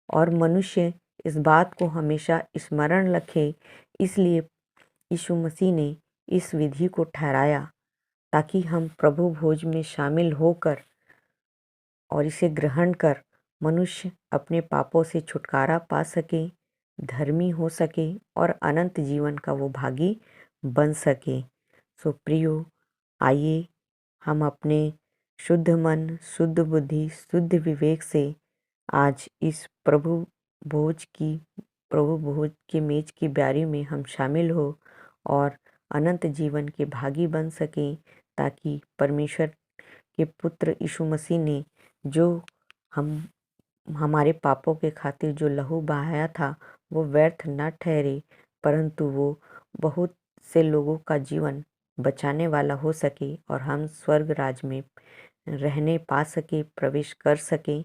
और मनुष्य इस बात को हमेशा स्मरण रखे, इसलिए यीशु मसीह ने इस विधि को ठहराया ताकि हम प्रभु भोज में शामिल होकर और इसे ग्रहण कर मनुष्य अपने पापों से छुटकारा पा सके, धर्मी हो सके और अनंत जीवन का वो भागी बन सके। सो प्रियो, आइए हम अपने शुद्ध मन, शुद्ध बुद्धि, शुद्ध विवेक से आज इस प्रभु भोज की मेज की ब्यारी में हम शामिल हो और अनंत जीवन के भागी बन सकें, ताकि परमेश्वर के पुत्र यीशु मसीह ने जो हमारे पापों के खातिर जो लहू बहाया था वो व्यर्थ न ठहरे, परंतु वो बहुत से लोगों का जीवन बचाने वाला हो सके और हम स्वर्ग राज में रहने पा सके, प्रवेश कर सके।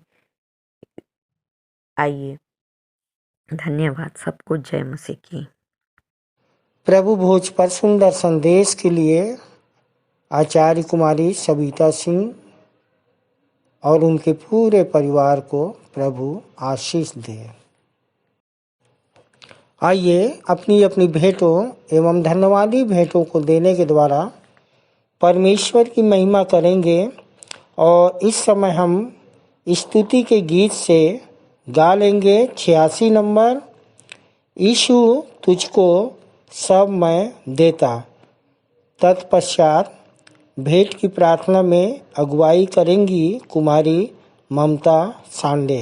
आइए, धन्यवाद सबको। जय मसीह की। प्रभु भोज पर सुंदर संदेश के लिए आचार्य कुमारी सविता सिंह और उनके पूरे परिवार को प्रभु आशीष दे। आइए अपनी अपनी भेंटों एवं धन्यवादी भेंटों को देने के द्वारा परमेश्वर की महिमा करेंगे। और इस समय हम स्तुति के गीत से गा लेंगे 86 नंबर, यीशु तुझको सब मैं देता। तत्पश्चात भेंट की प्रार्थना में अगुवाई करेंगी कुमारी ममता सांडे।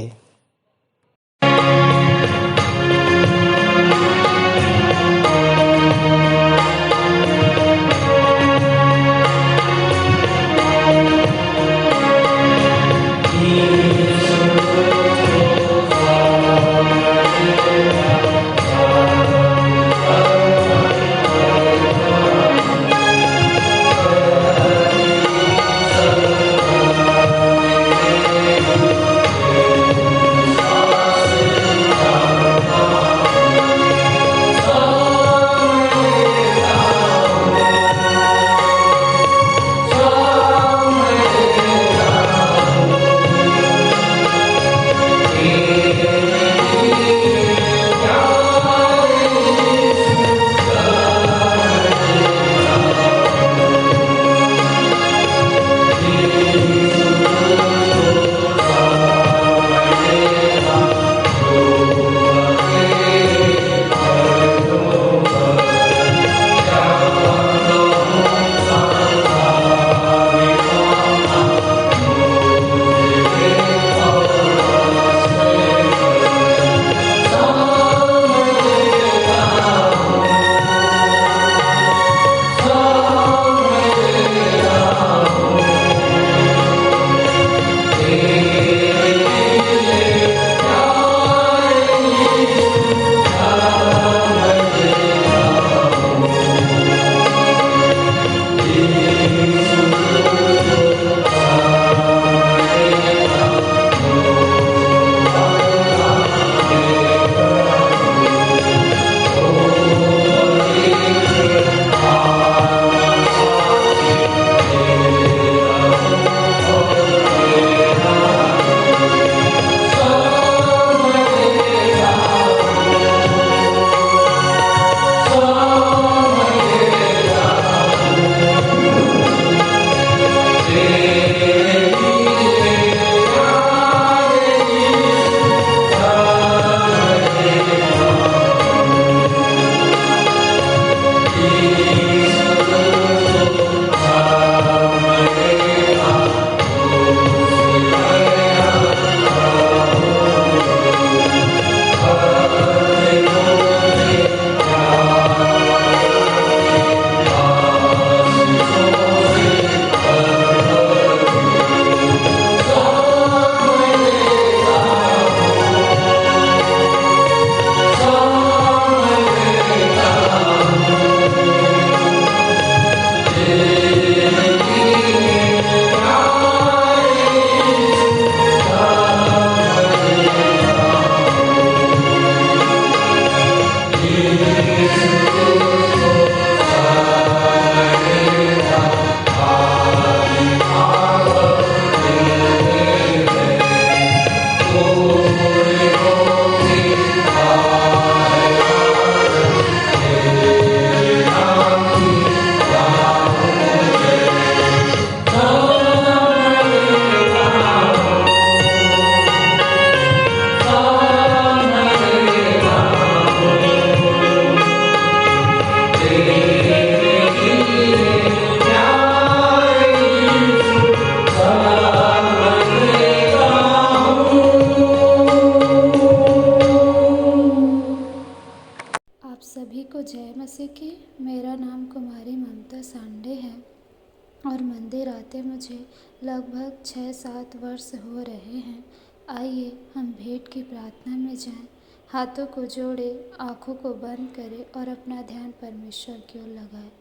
और मंदिर आते मुझे लगभग 6-7 वर्ष हो रहे हैं। आइए हम भेंट की प्रार्थना में जाएं। हाथों को जोड़े, आँखों को बंद करें और अपना ध्यान परमेश्वर की ओर लगाएं।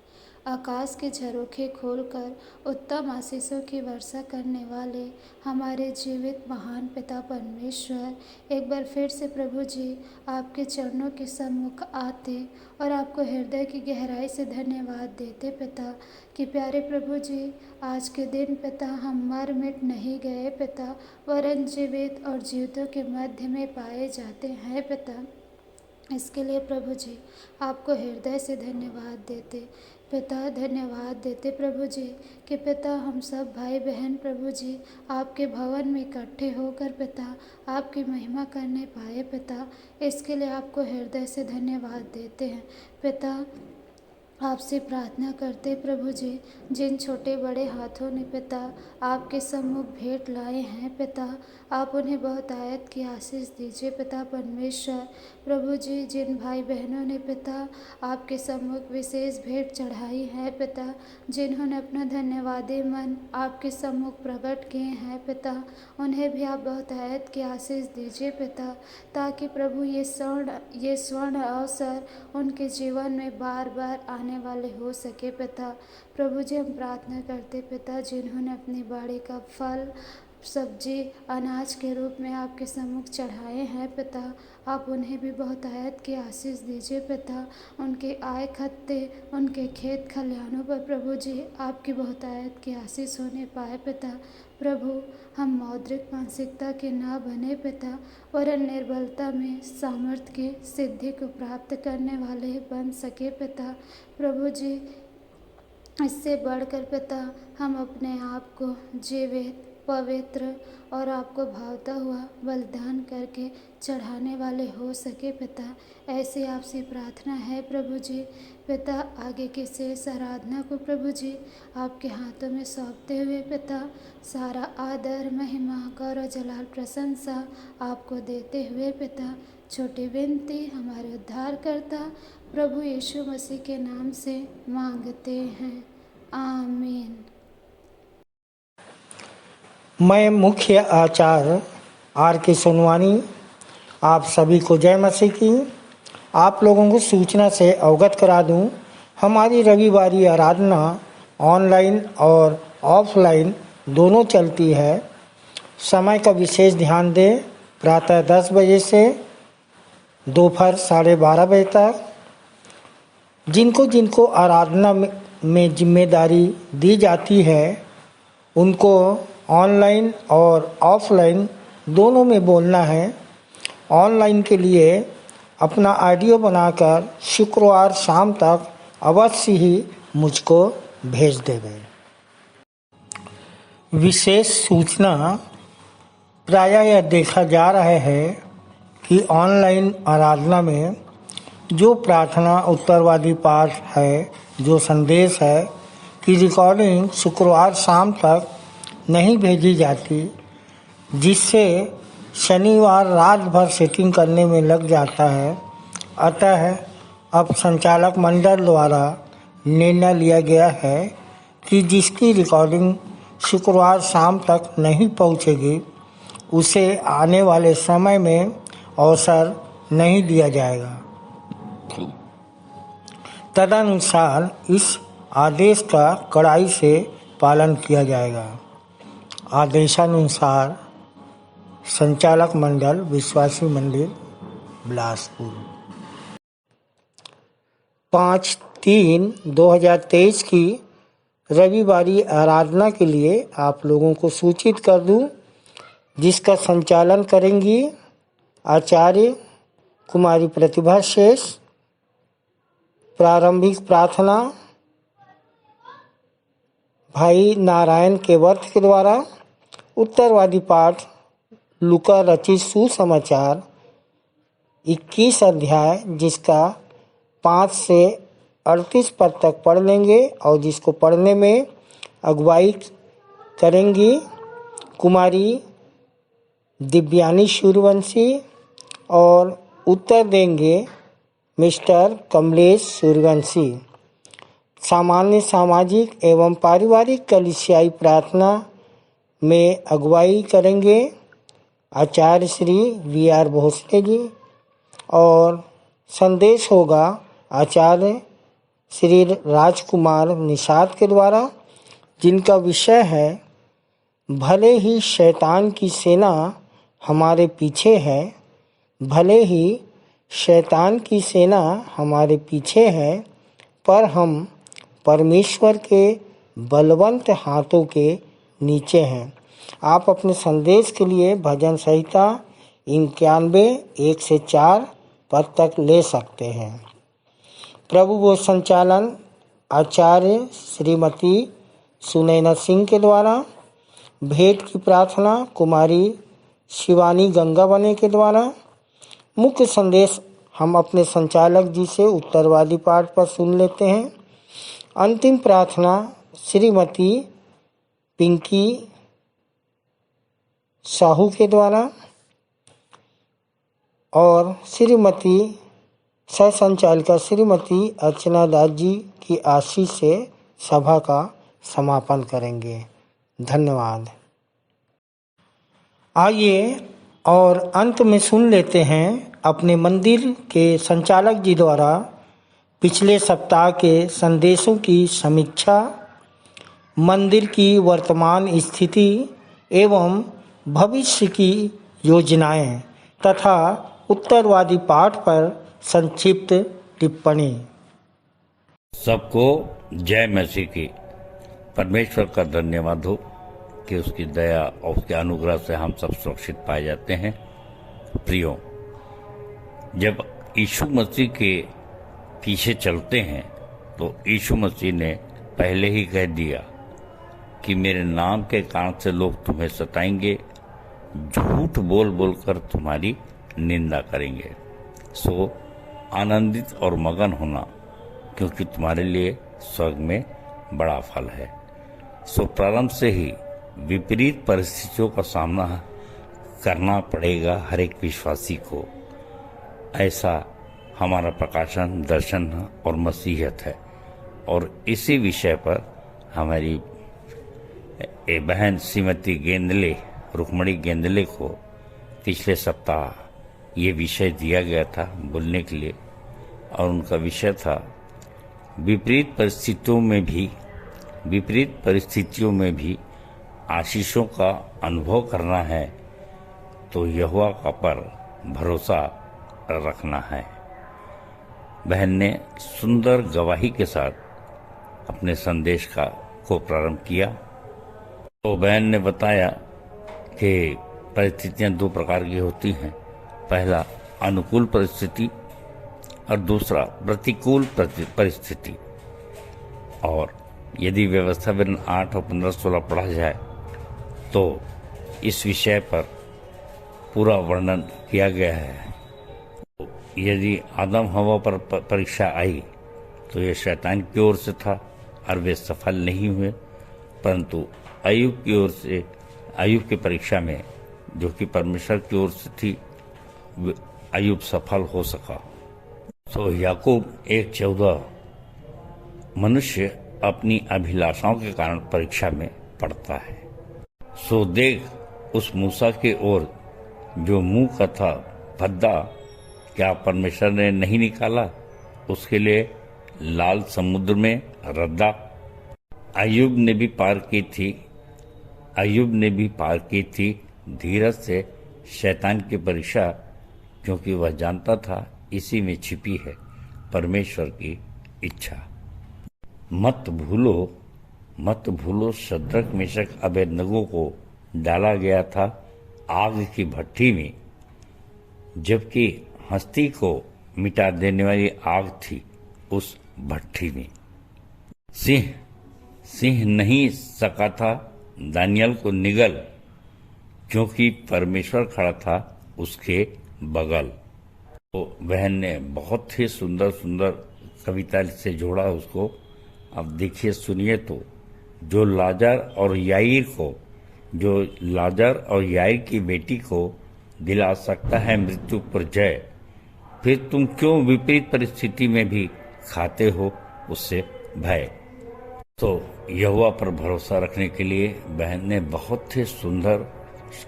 आकाश के झरोखे खोलकर उत्तम आशीषों की वर्षा करने वाले हमारे जीवित महान पिता परमेश्वर, एक बार फिर से प्रभु जी आपके चरणों के सम्मुख आते और आपको हृदय की गहराई से धन्यवाद देते पिता, कि प्यारे प्रभु जी आज के दिन पिता हम मर मिट नहीं गए पिता, वरन जीवित और जीवितों के मध्य में पाए जाते हैं पिता। इसके लिए प्रभु जी आपको हृदय से धन्यवाद देते पिता, धन्यवाद देते प्रभु जी कि पिता हम सब भाई बहन प्रभु जी आपके भवन में इकट्ठे होकर पिता आपकी महिमा करने पाए पिता। इसके लिए आपको हृदय से धन्यवाद देते हैं पिता। आपसे प्रार्थना करते प्रभु जी, जिन छोटे बड़े हाथों ने पिता आपके सम्मुख भेंट लाए हैं पिता, आप उन्हें बहुत आयत की आशीष दीजिए पिता परमेश्वर। प्रभु जी जिन भाई बहनों ने पिता आपके सम्मुख विशेष भेंट चढ़ाई है पिता, जिन्होंने अपना धन्यवादी मन आपके सम्मुख प्रकट किए हैं पिता, उन्हें भी आप बहुत आयत की आशीष दीजिए पिता, ताकि प्रभु ये स्वर्ण अवसर उनके जीवन में बार बार आने वाले हो सके पिता। प्रभु जी हम प्रार्थना करते पिता, जिन्होंने अपनी बाड़ी का फल सब्जी अनाज के रूप में आपके सम्मुख चढ़ाए हैं पिता, आप उन्हें भी बहुत आयत की आशीष दीजिए पिता। उनके आय खत्ते, उनके खेत खलिहानों पर प्रभु जी आपकी बहुत आयत की आशीष होने पाए पिता। प्रभु हम मौद्रिक मानसिकता के ना बने पिता, वरन निर्बलता में सामर्थ्य की सिद्धि को प्राप्त करने वाले बन सके पिता। प्रभु जी इससे बढ़कर पिता हम अपने आप को जीवित पवित्र और आपको भावता हुआ बलिदान करके चढ़ाने वाले हो सके पिता। ऐसी आपसे प्रार्थना है प्रभु जी पिता। आगे की शेष आराधना को प्रभु जी आपके हाथों में सौंपते हुए पिता, सारा आदर महिमा गौरव जलाल प्रशंसा आपको देते हुए पिता, छोटी विनती हमारे उद्धारकर्ता प्रभु यीशु मसीह के नाम से मांगते हैं, आमीन। मैं मुख्य आचार्य R.K. सोनवानी आप सभी को जय मसीह की। आप लोगों को सूचना से अवगत करा दूं, हमारी रविवारी आराधना ऑनलाइन और ऑफलाइन दोनों चलती है। समय का विशेष ध्यान दें, प्रातः 10 बजे से दोपहर 12:30 बजे तक। जिनको जिनको आराधना में जिम्मेदारी दी जाती है उनको ऑनलाइन और ऑफलाइन दोनों में बोलना है। ऑनलाइन के लिए अपना ऑडियो बनाकर शुक्रवार शाम तक अवश्य ही मुझको भेज देवे। विशेष सूचना, प्रायः यह देखा जा रहा है कि ऑनलाइन आराधना में जो प्रार्थना उत्तरवादी पाठ है, जो संदेश है कि रिकॉर्डिंग शुक्रवार शाम तक नहीं भेजी जाती, जिससे शनिवार रात भर सेटिंग करने में लग जाता है। अतः अब संचालक मंडल द्वारा निर्णय लिया गया है कि जिसकी रिकॉर्डिंग शुक्रवार शाम तक नहीं पहुंचेगी उसे आने वाले समय में अवसर नहीं दिया जाएगा। तदनुसार इस आदेश का कड़ाई से पालन किया जाएगा। आदेशानुसार संचालक मंडल विश्वासी मंदिर बिलासपुर। 5/3/2023 की रविवारी आराधना के लिए आप लोगों को सूचित कर दूं, जिसका संचालन करेंगी आचार्य कुमारी प्रतिभा शेष। प्रारंभिक प्रार्थना भाई नारायण के वर्त के द्वारा। उत्तरवादी पाठ लूका रचित सुसमाचार 21 अध्याय, जिसका 5 से 38 पद तक पढ़ लेंगे और जिसको पढ़ने में अगुवाई करेंगी कुमारी दिव्यानी सूर्यवंशी और उत्तर देंगे मिस्टर कमलेश सूर्यवंशी। सामान्य सामाजिक एवं पारिवारिक कलीसियाई प्रार्थना में अगुवाई करेंगे आचार्य श्री वी.आर. भोसले जी और संदेश होगा आचार्य श्री राजकुमार निषाद के द्वारा, जिनका विषय है भले ही शैतान की सेना हमारे पीछे है, भले ही शैतान की सेना हमारे पीछे है, पर हम परमेश्वर के बलवंत हाथों के नीचे हैं। आप अपने संदेश के लिए भजन संहिता 91 से 4 पद तक ले सकते हैं। प्रभु वो संचालन आचार्य श्रीमती सुनैना सिंह के द्वारा, भेंट की प्रार्थना कुमारी शिवानी गंगावने के द्वारा। मुख्य संदेश हम अपने संचालक जी से उत्तरवादी पाठ पर सुन लेते हैं। अंतिम प्रार्थना श्रीमती पिंकी साहू के द्वारा और श्रीमती सह संचालिका श्रीमती अर्चना दास जी की आशीष से सभा का समापन करेंगे। धन्यवाद। आइए और अंत में सुन लेते हैं अपने मंदिर के संचालक जी द्वारा पिछले सप्ताह के संदेशों की समीक्षा, मंदिर की वर्तमान स्थिति एवं भविष्य की योजनाएं तथा उत्तरवादी पाठ पर संक्षिप्त टिप्पणी। सबको जय मसीह की। परमेश्वर का धन्यवाद हो कि उसकी दया और उसके अनुग्रह से हम सब सुरक्षित पाए जाते हैं। प्रियो, जब यीशु मसीह के पीछे चलते हैं तो यीशु मसीह ने पहले ही कह दिया कि मेरे नाम के कारण से लोग तुम्हें सताएंगे, झूठ बोल बोल कर तुम्हारी निंदा करेंगे। सो आनंदित और मगन होना, क्योंकि तुम्हारे लिए स्वर्ग में बड़ा फल है। सो प्रारंभ से ही विपरीत परिस्थितियों का सामना करना पड़ेगा हर एक विश्वासी को। ऐसा हमारा प्रकाशन, दर्शन और मसीहत है। और इसी विषय पर हमारी बहन श्रीमती गेंदले, रुक्मणी गेंदले को पिछले सप्ताह ये विषय दिया गया था बोलने के लिए, और उनका विषय था विपरीत परिस्थितियों में भी आशीषों का अनुभव करना है तो यहोवा का पर भरोसा रखना है। बहन ने सुंदर गवाही के साथ अपने संदेश को प्रारंभ किया। तो बहन ने बताया कि परिस्थितियां दो प्रकार की होती हैं। पहला अनुकूल परिस्थिति और दूसरा प्रतिकूल परिस्थिति। और यदि व्यवस्था विवरण 8 और 15-16 पढ़ा जाए तो इस विषय पर पूरा वर्णन किया गया है। यदि आदम हवा पर परीक्षा आई तो यह शैतान की ओर से था और वे सफल नहीं हुए, परंतु अय्यूब की ओर से, अय्यूब की परीक्षा में जो कि परमेश्वर की ओर से थी, अय्यूब सफल हो सका। तो याकूब 1:14 मनुष्य अपनी अभिलाषाओं के कारण परीक्षा में पड़ता है। सो देख उस मूसा के ओर जो मुंह का था भद्दा, क्या परमेश्वर ने नहीं निकाला उसके लिए लाल समुद्र में रद्दा। अय्यूब ने भी पार की थी धीरज से शैतान की परीक्षा, क्योंकि वह जानता था इसी में छिपी है परमेश्वर की इच्छा। मत भूलो शद्रक मेशक अबेदनगो को डाला गया था आग की भट्टी में, जबकि हस्ती को मिटा देने वाली आग थी उस भट्टी में। सिंह नहीं सका था दानियल को निगल, क्योंकि परमेश्वर खड़ा था उसके बगल। तो बहन ने बहुत ही सुंदर कविता से जोड़ा उसको। अब देखिए, सुनिए तो, जो लाजर और याईर की बेटी को दिला सकता है मृत्यु पर जय, फिर तुम क्यों विपरीत परिस्थिति में भी खाते हो उससे भय। तो यहोवा पर भरोसा रखने के लिए बहन ने बहुत ही सुंदर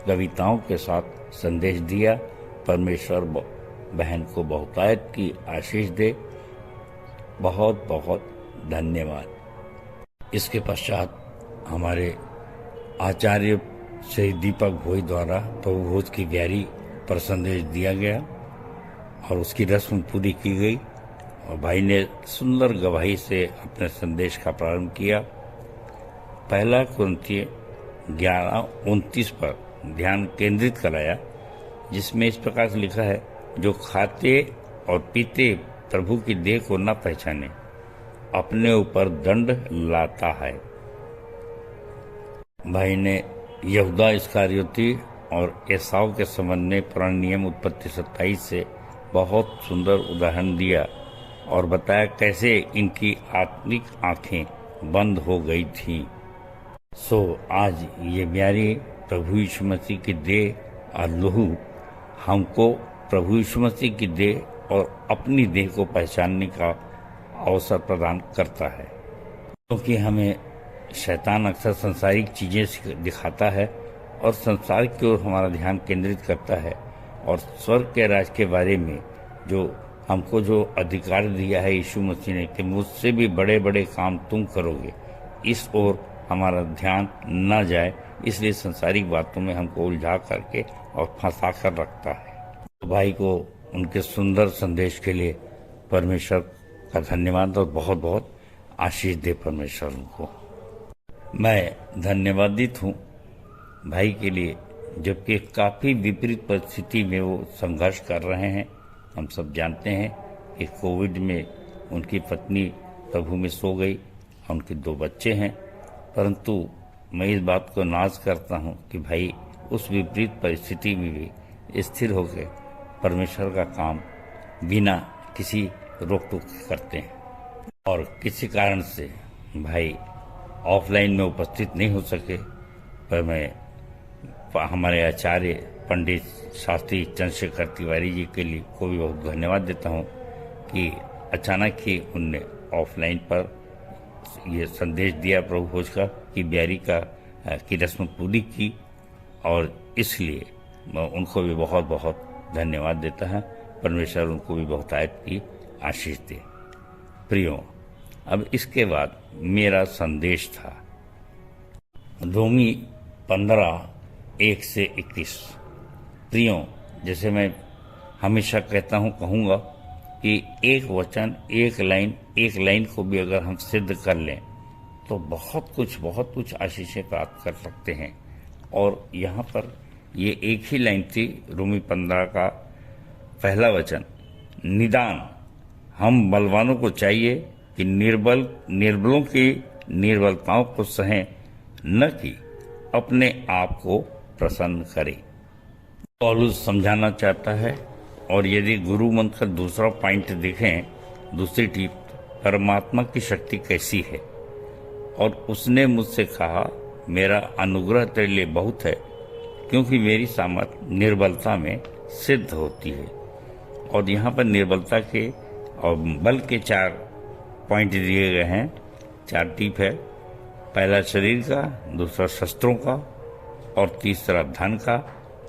कविताओं के साथ संदेश दिया। परमेश्वर बहन को बहुतायत की आशीष दे। बहुत बहुत धन्यवाद। इसके पश्चात हमारे आचार्य श्री दीपक भोई द्वारा प्रभु भोज की ब्यारी पर संदेश दिया गया और उसकी रस्म पूरी की गई और भाई ने सुंदर गवाही से अपने संदेश का प्रारंभ किया। पहला कुरिन्थियों 11:29 पर ध्यान केंद्रित कराया, जिसमें इस प्रकार से लिखा है, जो खाते और पीते प्रभु की देह को न पहचाने अपने ऊपर दंड लाता है। भाई ने यहूदा इस्करियोती और एसाव के संबंध में पुराने नियम उत्पत्ति 27 से बहुत सुंदर उदाहरण दिया और बताया कैसे इनकी आत्मिक आंखें बंद हो गई थीं। सो आज ये ब्यारी प्रभु यीशु मसीह की देह और लहू हमको प्रभु यीशु मसीह की देह और अपनी देह को पहचानने का अवसर प्रदान करता है, क्योंकि हमें शैतान अक्सर सांसारिक चीजें दिखाता है और संसार की ओर हमारा ध्यान केंद्रित करता है और स्वर्ग के राज के बारे में जो हमको जो अधिकार दिया है यीशु मसीह ने कि मुझसे भी बड़े बड़े काम तुम करोगे, इस ओर हमारा ध्यान न जाए, इसलिए संसारिक बातों में हमको उलझा करके और फंसा कर रखता है। तो भाई को उनके सुंदर संदेश के लिए परमेश्वर का धन्यवाद और बहुत बहुत आशीष दे परमेश्वर उनको। मैं धन्यवादित हूँ भाई के लिए, जबकि काफ़ी विपरीत परिस्थिति में वो संघर्ष कर रहे हैं। हम सब जानते हैं कि कोविड में उनकी पत्नी प्रभु में सो गई और उनके 2 बच्चे हैं, परंतु मैं इस बात को नाज करता हूँ कि भाई उस विपरीत परिस्थिति में भी स्थिर होकर परमेश्वर का काम बिना किसी रोक टोक करते हैं। और किसी कारण से भाई ऑफलाइन में उपस्थित नहीं हो सके, पर मैं हमारे आचार्य पंडित शास्त्री चंद्रशेखर तिवारी जी के लिए को भी बहुत धन्यवाद देता हूँ कि अचानक ही उनने ऑफलाइन पर ये संदेश दिया प्रभु भोज का कि ब्यारी की रस्म पूरी की, और इसलिए मैं उनको भी बहुत बहुत धन्यवाद देता है। परमेश्वर उनको भी बहुतायत की आशीष दे। प्रियो, अब इसके बाद मेरा संदेश था रोमी 15:1 से 21। प्रियो, जैसे मैं हमेशा कहता हूँ, कहूँगा कि एक वचन, एक लाइन को भी अगर हम सिद्ध कर लें तो बहुत कुछ आशीषें प्राप्त कर सकते हैं। और यहाँ पर ये एक ही लाइन थी, रोमी 15 का पहला वचन, निदान हम बलवानों को चाहिए कि निर्बलों की निर्बलताओं को सहें, न कि अपने आप को प्रसन्न करें। पौलुस समझाना चाहता है, और यदि गुरु मंत्र का दूसरा पॉइंट देखें, दूसरी टिप, परमात्मा की शक्ति कैसी है, और उसने मुझसे कहा, मेरा अनुग्रह तेरे लिए बहुत है, क्योंकि मेरी सामर्थ निर्बलता में सिद्ध होती है। और यहाँ पर निर्बलता के और बल के 4 पॉइंट दिए गए हैं, 4 टिप है। पहला शरीर का, दूसरा शस्त्रों का, और तीसरा धन का,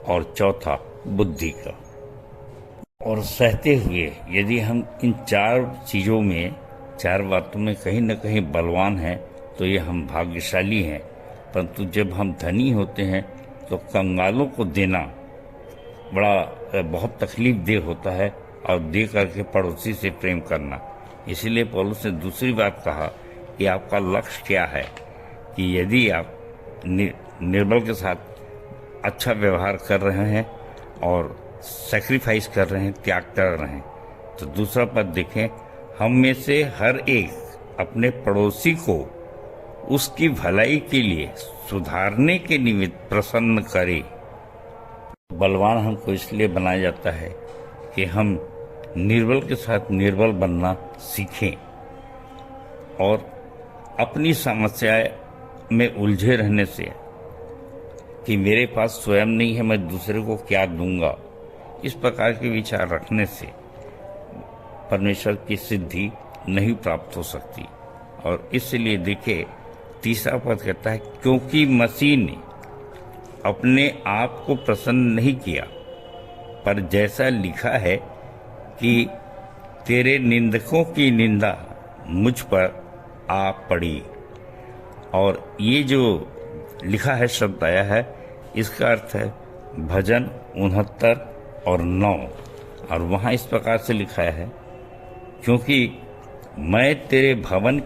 और चौथा बुद्धि का। और सहते हुए यदि हम इन 4 चीज़ों में, 4 बातों में कहीं न कहीं बलवान हैं, तो ये हम भाग्यशाली हैं। परंतु जब हम धनी होते हैं तो कंगालों को देना बहुत तकलीफ देह होता है, और दे करके पड़ोसी से प्रेम करना। इसीलिए पौलुस ने दूसरी बात कहा कि आपका लक्ष्य क्या है, कि यदि आप निर्बल के साथ अच्छा व्यवहार कर रहे हैं और सैक्रिफाइस कर रहे हैं, त्याग कर रहे हैं, तो दूसरा पद देखें, हम में से हर एक अपने पड़ोसी को उसकी भलाई के लिए सुधारने के निमित्त प्रसन्न करे। बलवान हमको इसलिए बनाया जाता है कि हम निर्बल के साथ निर्बल बनना सीखें और अपनी समस्याएं में उलझे रहने से कि मेरे पास स्वयं नहीं है, मैं दूसरे को क्या दूंगा, इस प्रकार के विचार रखने से परमेश्वर की सिद्धि नहीं प्राप्त हो सकती। और इसलिए देखिए तीसरा पद कहता है क्योंकि मसीह ने अपने आप को प्रसन्न नहीं किया, पर जैसा लिखा है कि तेरे निंदकों की निंदा मुझ पर आ पड़ी। और ये जो लिखा है शब्द आया है, इसका अर्थ है भजन 69 और 9, और वहाँ इस प्रकार से लिखा है क्योंकि मैं तेरे भवन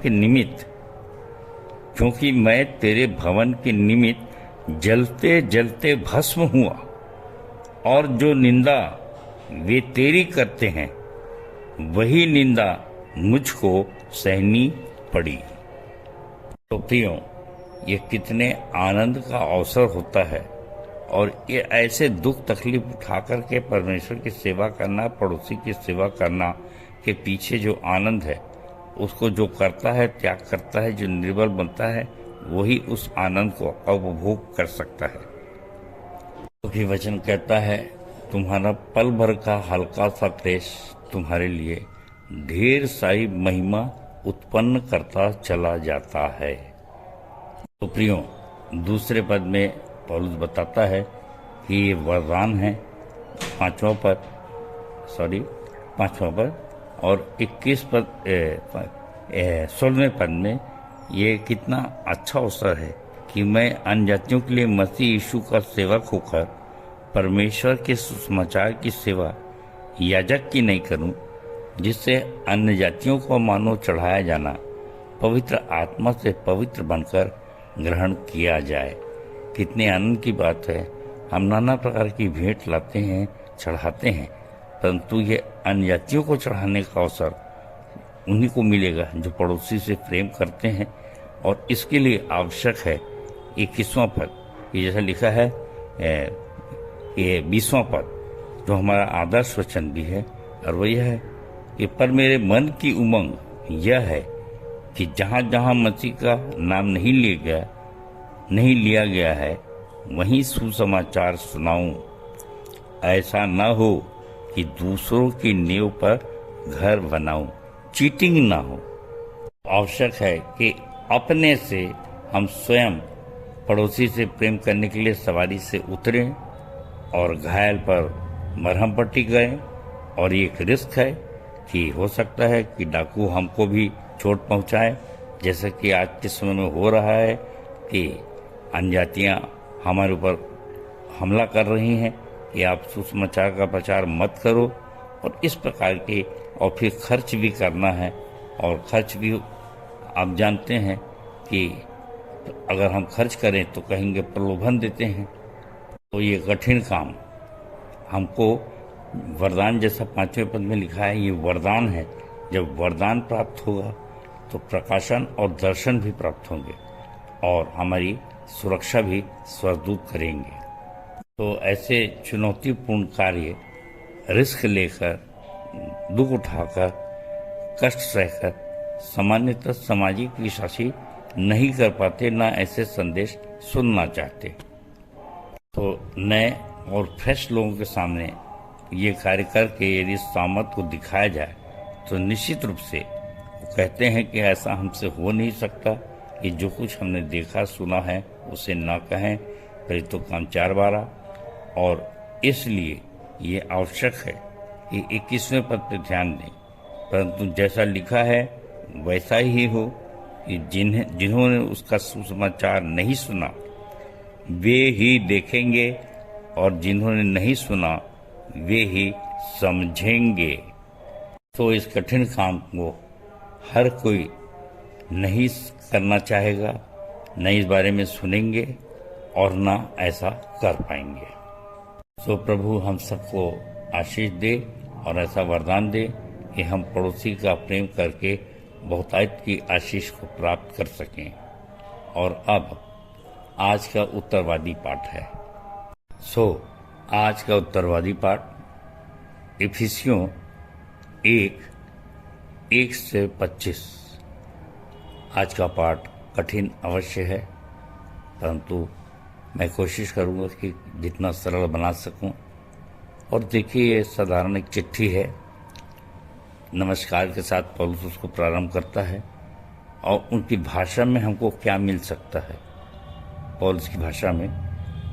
के निमित्त जलते जलते भस्म हुआ, और जो निंदा वे तेरी करते हैं वही निंदा मुझको सहनी पड़ी। तो प्रियो, ये कितने आनंद का अवसर होता है, और ये ऐसे दुख तकलीफ उठा कर के परमेश्वर की सेवा करना, पड़ोसी की सेवा करना के पीछे जो आनंद है, उसको जो करता है, त्याग करता है, जो निर्बल बनता है, वही उस आनंद को उपभोग कर सकता है। क्योंकि वचन कहता है तुम्हारा पल भर का हल्का सा क्लेश तुम्हारे लिए ढेर सारी महिमा उत्पन्न करता चला जाता है। तो प्रियो, दूसरे पद में पौलुस बताता है कि ये वरदान है। पांचवा पद और 21 पद 16वें पद में ये कितना अच्छा अवसर है कि मैं अन्य जातियों के लिए मसीह यीशु का सेवक होकर परमेश्वर के सुसमाचार की सेवा याजक की नहीं करूं, जिससे अन्य जातियों को मानो चढ़ाया जाना पवित्र आत्मा से पवित्र बनकर ग्रहण किया जाए। कितने आनंद की बात है। हम नाना प्रकार की भेंट लाते हैं, चढ़ाते हैं, परंतु ये अन्य जातियों को चढ़ाने का अवसर उन्हीं को मिलेगा जो पड़ोसी से प्रेम करते हैं। और इसके लिए आवश्यक है 21वां पद, ये जैसा लिखा है ये 20वां पद जो हमारा आदर्श वचन भी है, और वो यह है कि पर मेरे मन की उमंग यह है कि जहाँ जहाँ मसीह का नाम नहीं लिया गया है वहीं सुसमाचार सुनाऊं। ऐसा न हो कि दूसरों की नींव पर घर बनाऊं, चीटिंग ना हो। आवश्यक है कि अपने से हम स्वयं पड़ोसी से प्रेम करने के लिए सवारी से उतरें और घायल पर मरहम पट्टी करें। और ये एक रिस्क है कि हो सकता है कि डाकू हमको भी चोट पहुंचाए, जैसे कि आज के समय में हो रहा है कि अन्य जातियाँ हमारे ऊपर हमला कर रही हैं कि आप सुसमाचार का प्रचार मत करो, और इस प्रकार के। और फिर खर्च भी करना है, और खर्च भी आप जानते हैं कि अगर हम खर्च करें तो कहेंगे प्रलोभन देते हैं। तो ये कठिन काम हमको वरदान, जैसा 5वें पद में लिखा है, ये वरदान है। जब वरदान प्राप्त होगा तो प्रकाशन और दर्शन भी प्राप्त होंगे, और हमारी सुरक्षा भी स्वर्गदूत करेंगे। तो ऐसे चुनौतीपूर्ण कार्य रिस्क लेकर, दुख उठाकर, कष्ट सहकर सामान्यतः सामाजिक विश्वासी नहीं कर पाते, ना ऐसे संदेश सुनना चाहते। तो नए और फ्रेश लोगों के सामने ये कार्य करके यदि सामर्थ को दिखाया जाए तो निश्चित रूप से वो कहते हैं कि ऐसा हमसे हो नहीं सकता, कि जो कुछ हमने देखा सुना है उसे ना कहें, प्रेरितों का काम 4:12। और इसलिए ये आवश्यक है कि 21वें पद पर ध्यान दें, परंतु जैसा लिखा है वैसा ही हो कि जिन्होंने उसका सुसमाचार नहीं सुना वे ही देखेंगे, और जिन्होंने नहीं सुना वे ही समझेंगे। तो इस कठिन काम को हर कोई नहीं करना चाहेगा, न इस बारे में सुनेंगे और न ऐसा कर पाएंगे। तो प्रभु हम सबको आशीष दे और ऐसा वरदान दे कि हम पड़ोसी का प्रेम करके बहुतायत की आशीष को प्राप्त कर सकें। और अब आज का उत्तरवादी पाठ है। आज का उत्तरवादी पाठ इफिसियों 1:1 से 25। आज का पाठ कठिन अवश्य है, परंतु मैं कोशिश करूंगा कि जितना सरल बना सकूं। और देखिए, ये साधारण एक चिट्ठी है। नमस्कार के साथ पौलुस उसको प्रारंभ करता है और उनकी भाषा में हमको क्या मिल सकता है। पौलुस की भाषा में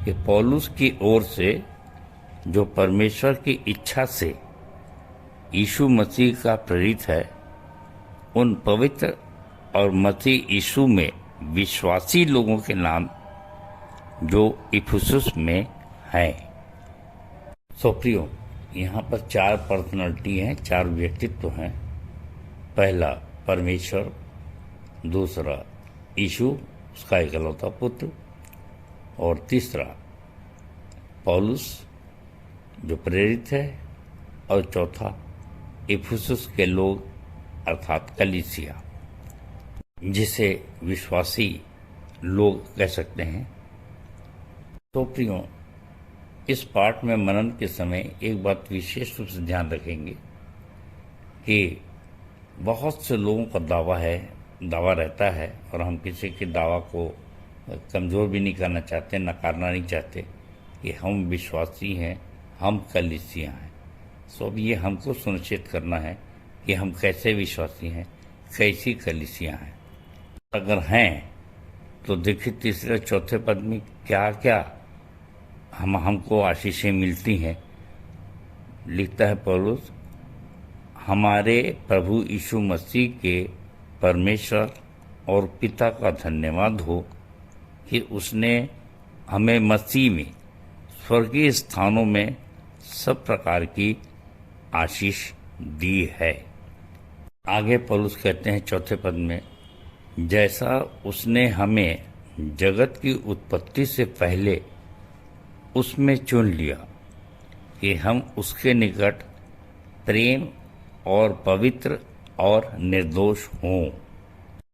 कि पौलुस की ओर से जो परमेश्वर की इच्छा से यीशु मसीह का प्रेरित है, उन पवित्र और मसीह यीशु में विश्वासी लोगों के नाम जो इफिसुस में हैं। सो प्रियो, यहाँ पर 4 पर्सनालिटी हैं, 4 व्यक्तित्व हैं। पहला परमेश्वर, दूसरा यीशु उसका इकलौता पुत्र, और तीसरा पौलुस जो प्रेरित है, और चौथा इफिसुस के लोग अर्थात कलीसिया, जिसे विश्वासी लोग कह सकते हैं। तो प्रियो, इस पाठ में मनन के समय एक बात विशेष रूप से ध्यान रखेंगे कि बहुत से लोगों का दावा रहता है, और हम किसी के दावा को कमज़ोर भी नहीं करना चाहते, नकारना नहीं चाहते कि हम विश्वासी हैं, हम कलीसिया हैं। सो अब ये हमको सुनिश्चित करना है कि हम कैसे विश्वासी हैं, कैसी कलीसिया हैं। अगर हैं तो देखिए तीसरे चौथे पद में क्या क्या हमको आशीषें मिलती हैं। लिखता है पौलुस, हमारे प्रभु यीशु मसीह के परमेश्वर और पिता का धन्यवाद हो कि उसने हमें मसीह में स्वर्गीय स्थानों में सब प्रकार की आशीष दी है। आगे पौलुस कहते हैं चौथे पद में, जैसा उसने हमें जगत की उत्पत्ति से पहले उसमें चुन लिया कि हम उसके निकट प्रेम और पवित्र और निर्दोष हों।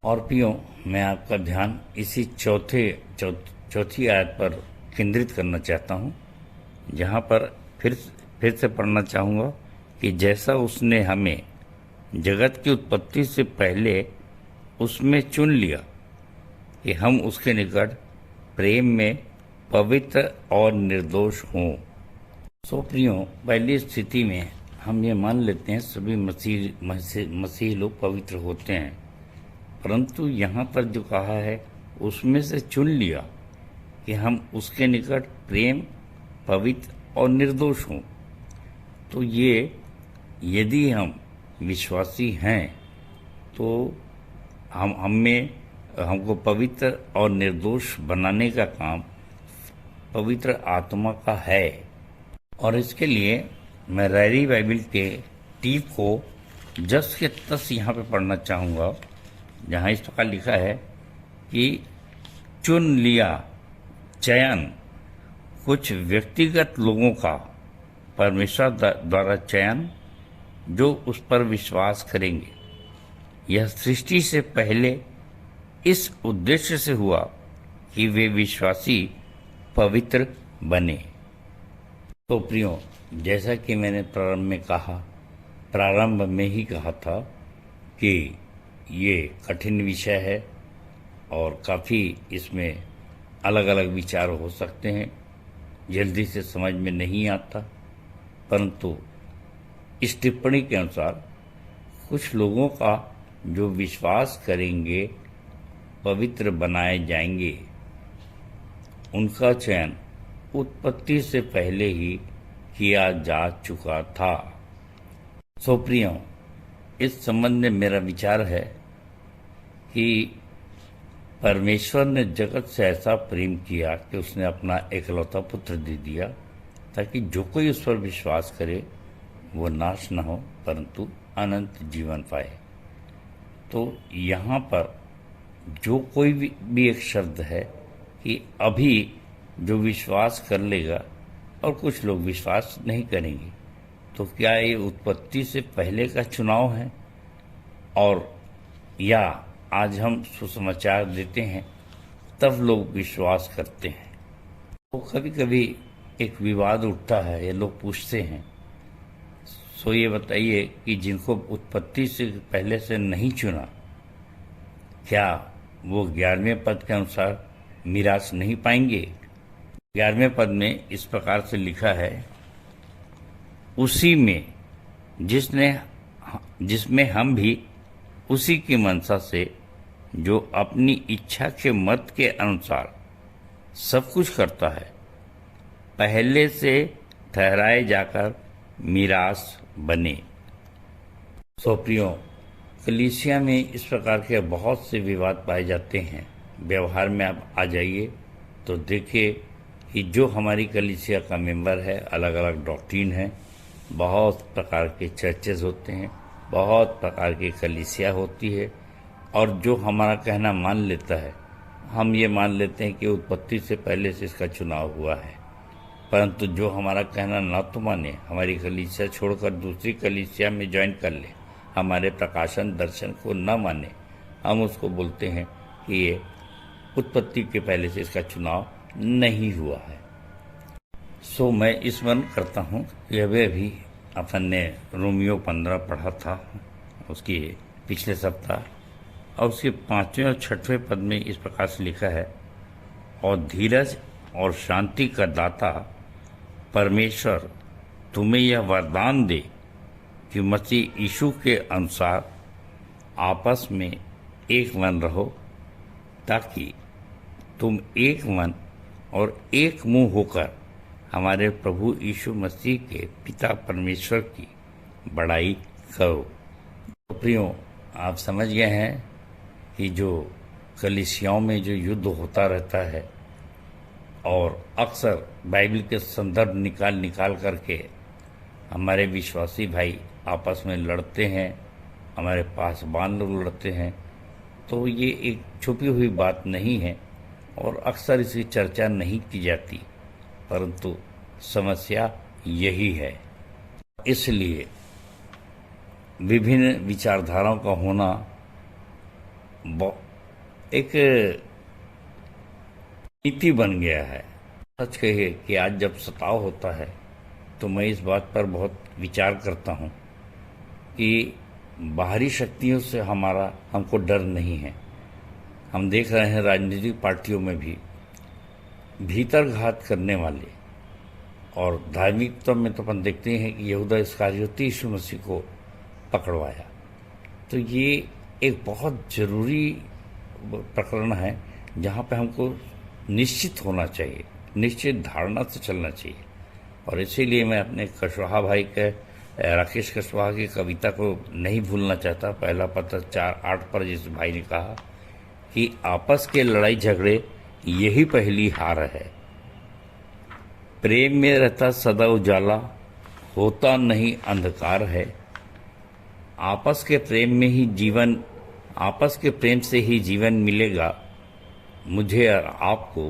और प्रियो, मैं आपका ध्यान इसी चौथी आयत पर केंद्रित करना चाहता हूँ, जहाँ पर फिर से पढ़ना चाहूँगा कि जैसा उसने हमें जगत की उत्पत्ति से पहले उसमें चुन लिया कि हम उसके निकट प्रेम में पवित्र और निर्दोष हों। सो प्रियो, पहली स्थिति में हम ये मान लेते हैं सभी मसीह लोग पवित्र होते हैं, परंतु यहाँ पर जो कहा है उसमें से चुन लिया कि हम उसके निकट प्रेम, पवित्र और निर्दोष हों। तो ये यदि हम विश्वासी हैं तो हमको पवित्र और निर्दोष बनाने का काम पवित्र आत्मा का है। और इसके लिए मैं रैरी बाइबल के टी को जस के तस यहाँ पे पढ़ना चाहूँगा, जहाँ इस प्रकार लिखा है कि चुन लिया, चयन, कुछ व्यक्तिगत लोगों का परमेश्वर द्वारा चयन जो उस पर विश्वास करेंगे। यह सृष्टि से पहले इस उद्देश्य से हुआ कि वे विश्वासी पवित्र बने। तो प्रियो, जैसा कि मैंने प्रारंभ में ही कहा था कि ये कठिन विषय है और काफ़ी इसमें अलग अलग विचार हो सकते हैं, जल्दी से समझ में नहीं आता, परंतु इस टिप्पणी के अनुसार कुछ लोगों का जो विश्वास करेंगे पवित्र बनाए जाएंगे, उनका चयन उत्पत्ति से पहले ही किया जा चुका था। सो प्रियो, इस संबंध में मेरा विचार है कि परमेश्वर ने जगत से ऐसा प्रेम किया कि उसने अपना एकलौता पुत्र दे दिया, ताकि जो कोई उस पर विश्वास करे वो नाश न हो परंतु अनंत जीवन पाए। तो यहाँ पर जो कोई भी एक शब्द है कि अभी जो विश्वास कर लेगा और कुछ लोग विश्वास नहीं करेंगे, तो क्या ये उत्पत्ति से पहले का चुनाव है और या आज हम सुसमाचार देते हैं तब लोग विश्वास करते हैं? तो कभी कभी एक विवाद उठता है, ये लोग पूछते हैं, सो ये बताइए कि जिनको उत्पत्ति से पहले से नहीं चुना, क्या वो 11वें पद के अनुसार मीरास नहीं पाएंगे? 11वें पद में इस प्रकार से लिखा है, उसी में जिसमें हम भी उसी की मनसा से जो अपनी इच्छा के मत के अनुसार सब कुछ करता है, पहले से ठहराए जाकर मीरास बने। सो प्रियो, कलीसिया में इस प्रकार के बहुत से विवाद पाए जाते हैं। व्यवहार में आप आ जाइए तो देखिए कि जो हमारी कलीसिया का मेंबर है, अलग अलग डॉक्ट्रिन है, बहुत प्रकार के चर्चेज होते हैं, बहुत प्रकार की कलीसिया होती है, और जो हमारा कहना मान लेता है, हम ये मान लेते हैं कि उत्पत्ति से पहले से इसका चुनाव हुआ है। परंतु जो हमारा कहना ना तो माने, हमारी कलीसिया छोड़कर दूसरी कलीसिया में ज्वाइन कर ले, हमारे प्रकाशन दर्शन को न माने, हम उसको बोलते हैं कि ये उत्पत्ति के पहले से इसका चुनाव नहीं हुआ है। सो मैं स्मरण करता हूँ कि अभी अपन ने रोमियो 15 पढ़ा था, उसकी पिछले सप्ताह, और उसके 5वें और 6वें पद में इस प्रकार से लिखा है, और धीरज और शांति का दाता परमेश्वर तुम्हें यह वरदान दे कि मसीह यीशु के अनुसार आपस में एक मन रहो, ताकि तुम एक मन और एक मुंह होकर हमारे प्रभु यीशु मसीह के पिता परमेश्वर की बड़ाई करो। तो प्रियो, आप समझ गए हैं कि जो कलीसियाओं में जो युद्ध होता रहता है, और अक्सर बाइबल के संदर्भ निकाल करके हमारे विश्वासी भाई आपस में लड़ते हैं, हमारे पासबान लोग लड़ते हैं, तो ये एक छुपी हुई बात नहीं है और अक्सर इसकी चर्चा नहीं की जाती, परंतु समस्या यही है। इसलिए विभिन्न विचारधाराओं का होना एक नीति बन गया है। सच कहिए कि आज जब सताव होता है तो मैं इस बात पर बहुत विचार करता हूँ कि बाहरी शक्तियों से हमको डर नहीं है। हम देख रहे हैं राजनीतिक पार्टियों में भी भीतरघात करने वाले, और धार्मिकता में तो अपन देखते हैं कि यहूदा इस्करियोती यीशु मसीह को पकड़वाया। तो ये एक बहुत जरूरी प्रकरण है जहाँ पे हमको निश्चित होना चाहिए, निश्चित धारणा से चलना चाहिए। और इसीलिए मैं अपने कुशवाहा भाई के, राकेश कुशवाहा की कविता को नहीं भूलना चाहता। पहला पत्र 4:8 पर जिस भाई ने कहा कि आपस के लड़ाई झगड़े यही पहली हार है, प्रेम में रहता सदा उजाला, होता नहीं अंधकार है। आपस के प्रेम से ही जीवन मिलेगा मुझे और आपको,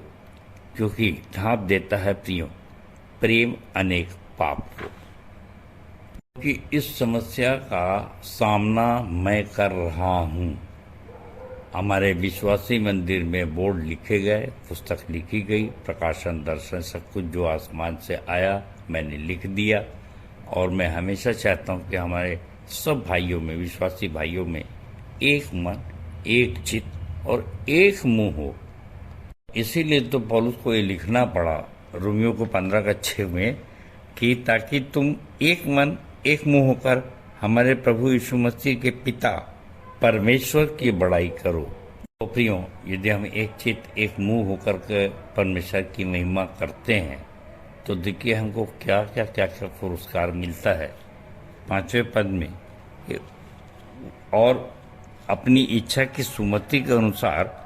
क्योंकि ढांप देता है प्रेम अनेक पाप को। क्योंकि इस समस्या का सामना मैं कर रहा हूँ। हमारे विश्वासी मंदिर में बोर्ड लिखे गए, पुस्तक लिखी गई, प्रकाशन दर्शन सब कुछ जो आसमान से आया मैंने लिख दिया, और मैं हमेशा चाहता हूँ कि हमारे सब भाइयों में, विश्वासी भाइयों में एक मन, एक चित्त और एक मुंह हो। इसीलिए तो पौलुस को ये लिखना पड़ा रोमियो को 15:6 में कि ताकि तुम एक मन एक मुंह होकर हमारे प्रभु यीशु मसीह के पिता परमेश्वर की बड़ाई करो। तो प्रियो, यदि हम एक चित्त एक मुंह होकर के परमेश्वर की महिमा करते हैं तो देखिए हमको क्या क्या पुरस्कार मिलता है। 5वें पद में, और अपनी इच्छा की सुमति के अनुसार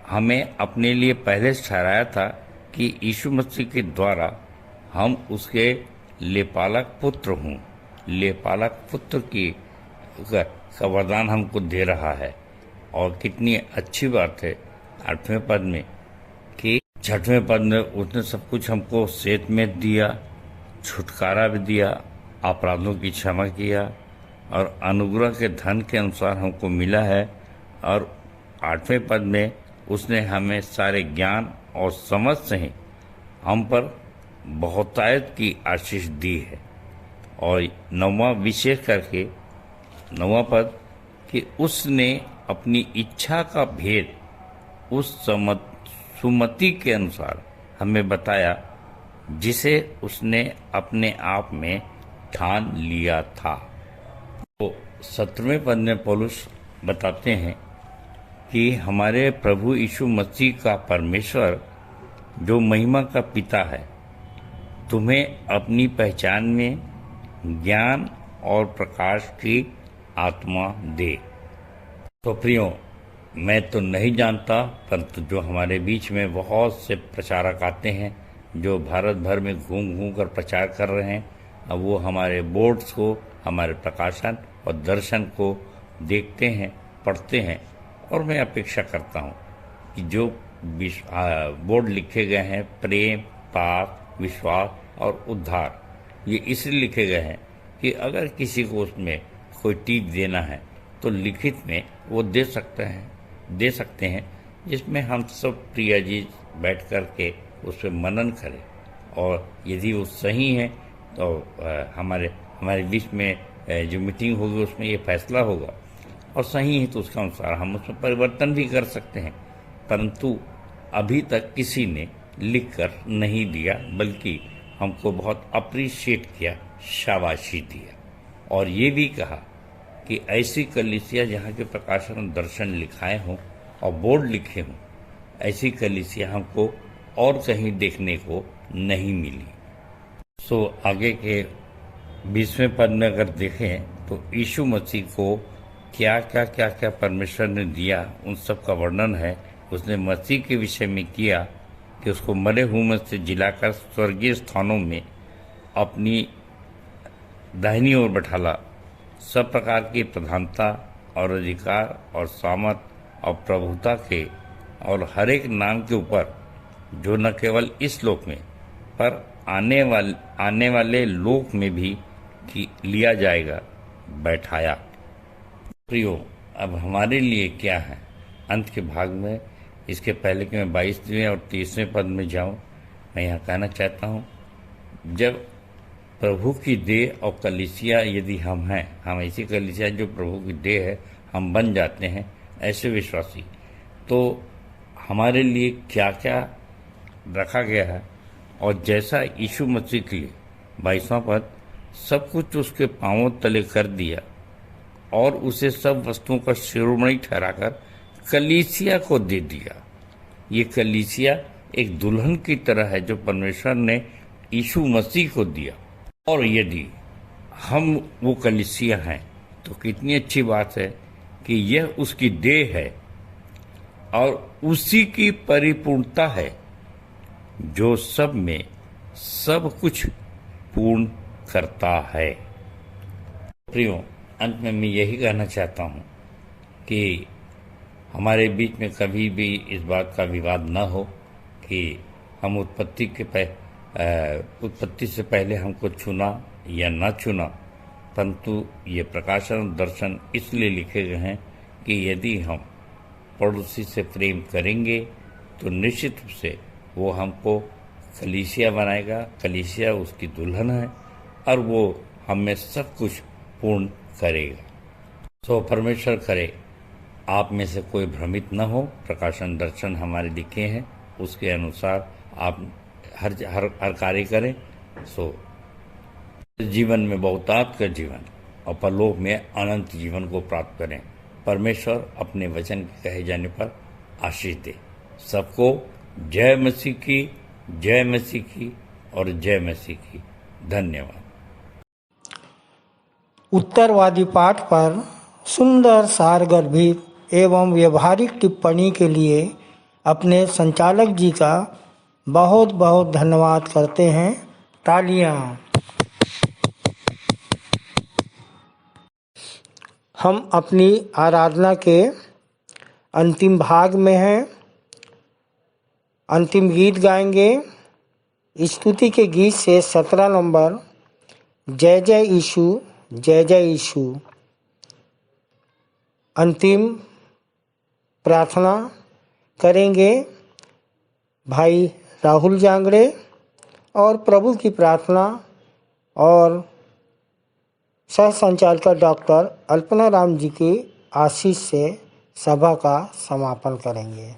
हमें अपने लिए पहले से ठहराया था कि यीशु मसीह के द्वारा हम उसके लेपालक पुत्र हूँ। लेपालक पुत्र का वरदान हमको दे रहा है। और कितनी अच्छी बात है 8वें पद में कि 6वें पद में उसने सब कुछ हमको सेत में दिया, छुटकारा भी दिया, अपराधों की क्षमा किया, और अनुग्रह के धन के अनुसार हमको मिला है। और 8वें पद में उसने हमें सारे ज्ञान और समझ से हम पर बहुतायत की आशीष दी है। और 9वां विशेष करके 9वां पद कि उसने अपनी इच्छा का भेद उस सुमति के अनुसार हमें बताया जिसे उसने अपने आप में ठान लिया था। तो 17वें पद में पौलुस बताते हैं कि हमारे प्रभु यीशु मसीह का परमेश्वर जो महिमा का पिता है तुम्हें अपनी पहचान में ज्ञान और प्रकाश की आत्मा दे। तो प्रियो, मैं तो नहीं जानता, परंतु जो हमारे बीच में बहुत से प्रचारक आते हैं जो भारत भर में घूम घूम कर प्रचार कर रहे हैं, अब वो हमारे बोर्ड्स को, हमारे प्रकाशन और दर्शन को देखते हैं, पढ़ते हैं, और मैं अपेक्षा करता हूँ कि जो बोर्ड लिखे गए हैं प्रेम, पाप, विश्वास और उद्धार, ये इसलिए लिखे गए हैं कि अगर किसी को उसमें कोई टीक देना है तो लिखित में वो दे सकते हैं जिसमें हम सब प्रिय जी बैठ कर के उस पर मनन करें, और यदि वो सही है तो हमारे बीच में जो मीटिंग होगी उसमें ये फैसला होगा, और सही है तो उसके अनुसार हम उसमें परिवर्तन भी कर सकते हैं। परंतु अभी तक किसी ने लिख कर नहीं दिया, बल्कि हमको बहुत अप्रिशिएट किया, शाबाशी दिया, और ये भी कहा कि ऐसी कलीसिया जहाँ के प्रकाशन और दर्शन लिखाए हों और बोर्ड लिखे हों, ऐसी कलीसिया हमको और कहीं देखने को नहीं मिली। सो आगे के 20वें पद में अगर देखें तो यीशु मसीह को क्या परमेश्वर ने दिया, उन सब का वर्णन है। उसने मसीह के विषय में किया कि उसको मरे हुए में से जिलाकर स्वर्गीय स्थानों में अपनी दाहिनी ओर बैठाला। सब प्रकार की प्रधानता और अधिकार और सामर्थ और प्रभुता के और हर एक नाम के ऊपर, जो न केवल इस लोक में पर आने वाले लोक में भी लिया जाएगा, बैठाया। प्रियो, अब हमारे लिए क्या है? अंत के भाग में, इसके पहले कि मैं 22वें और 30वें पद में जाऊं, मैं यहाँ कहना चाहता हूँ, जब प्रभु की देह और कलीसिया यदि हम हैं, हम ऐसी कलीसिया जो प्रभु की देह है, हम बन जाते हैं ऐसे विश्वासी, तो हमारे लिए क्या क्या रखा गया है। और जैसा यीशु मसीह के लिए 22वां पद, सब कुछ उसके पांवों तले कर दिया और उसे सब वस्तुओं का शिरोमणि ठहराकर कलीसिया को दे दिया। ये कलीसिया एक दुल्हन की तरह है जो परमेश्वर ने यीशु मसीह को दिया, और यदि हम वो कलीसिया हैं तो कितनी अच्छी बात है कि यह उसकी देह है और उसी की परिपूर्णता है जो सब में सब कुछ पूर्ण करता है। प्रियो, अंत में मैं यही कहना चाहता हूँ कि हमारे बीच में कभी भी इस बात का विवाद न हो कि हम उत्पत्ति से पहले हमको चुना या न चुना, परंतु ये प्रकाशन दर्शन इसलिए लिखे गए हैं कि यदि हम पड़ोसी से प्रेम करेंगे तो निश्चित रूप से वो हमको कलीसिया बनाएगा। कलीसिया उसकी दुल्हन है और वो हमें सब कुछ पूर्ण करेगा। तो परमेश्वर करे आप में से कोई भ्रमित न हो। प्रकाशन दर्शन हमारे लिखे हैं, उसके अनुसार आप हर कार्य करें। सो जीवन में बहुतायत का जीवन और परलोक में अनंत जीवन को प्राप्त करें। परमेश्वर अपने वचन के कहे जाने पर आशीष दे। सबको जय मसीह की, जय मसीह की और जय मसीह की। धन्यवाद। उत्तरवादी पाठ पर सुंदर सारगर्भित एवं व्यवहारिक टिप्पणी के लिए अपने संचालक जी का बहुत बहुत धन्यवाद करते हैं। तालियां। हम अपनी आराधना के अंतिम भाग में हैं। अंतिम गीत गाएंगे। स्तुति के गीत से 17 नंबर, जय जय यीशु, जय जय यीशु। अंतिम प्रार्थना करेंगे भाई राहुल जांगड़े और प्रभु की प्रार्थना और सह संचालक डॉक्टर अल्पना राम जी की आशीष से सभा का समापन करेंगे।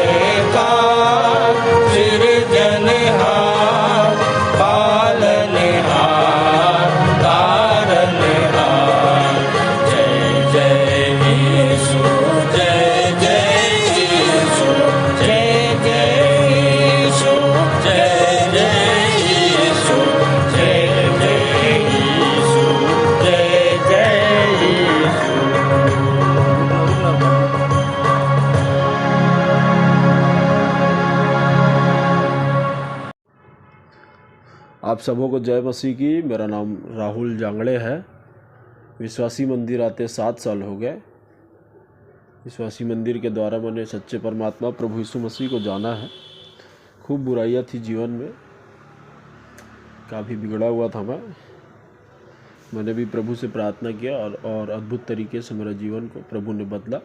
जयकार सृजनहार पालनहार तारनहार जय जय यीशु जय जय यीशु जय जय यीशु जय जय यीशु जय जय यीशु जय जय यीशु। आप सबों को जय मसीह की। मेरा नाम राहुल जांगड़े है। विश्वासी मंदिर आते 7 साल हो गए। विश्वासी मंदिर के द्वारा मैंने सच्चे परमात्मा प्रभु यीशु मसीह को जाना है। खूब बुराइयां थी जीवन में, काफ़ी बिगड़ा हुआ था मैंने भी प्रभु से प्रार्थना किया और अद्भुत तरीके से मेरा जीवन को प्रभु ने बदला।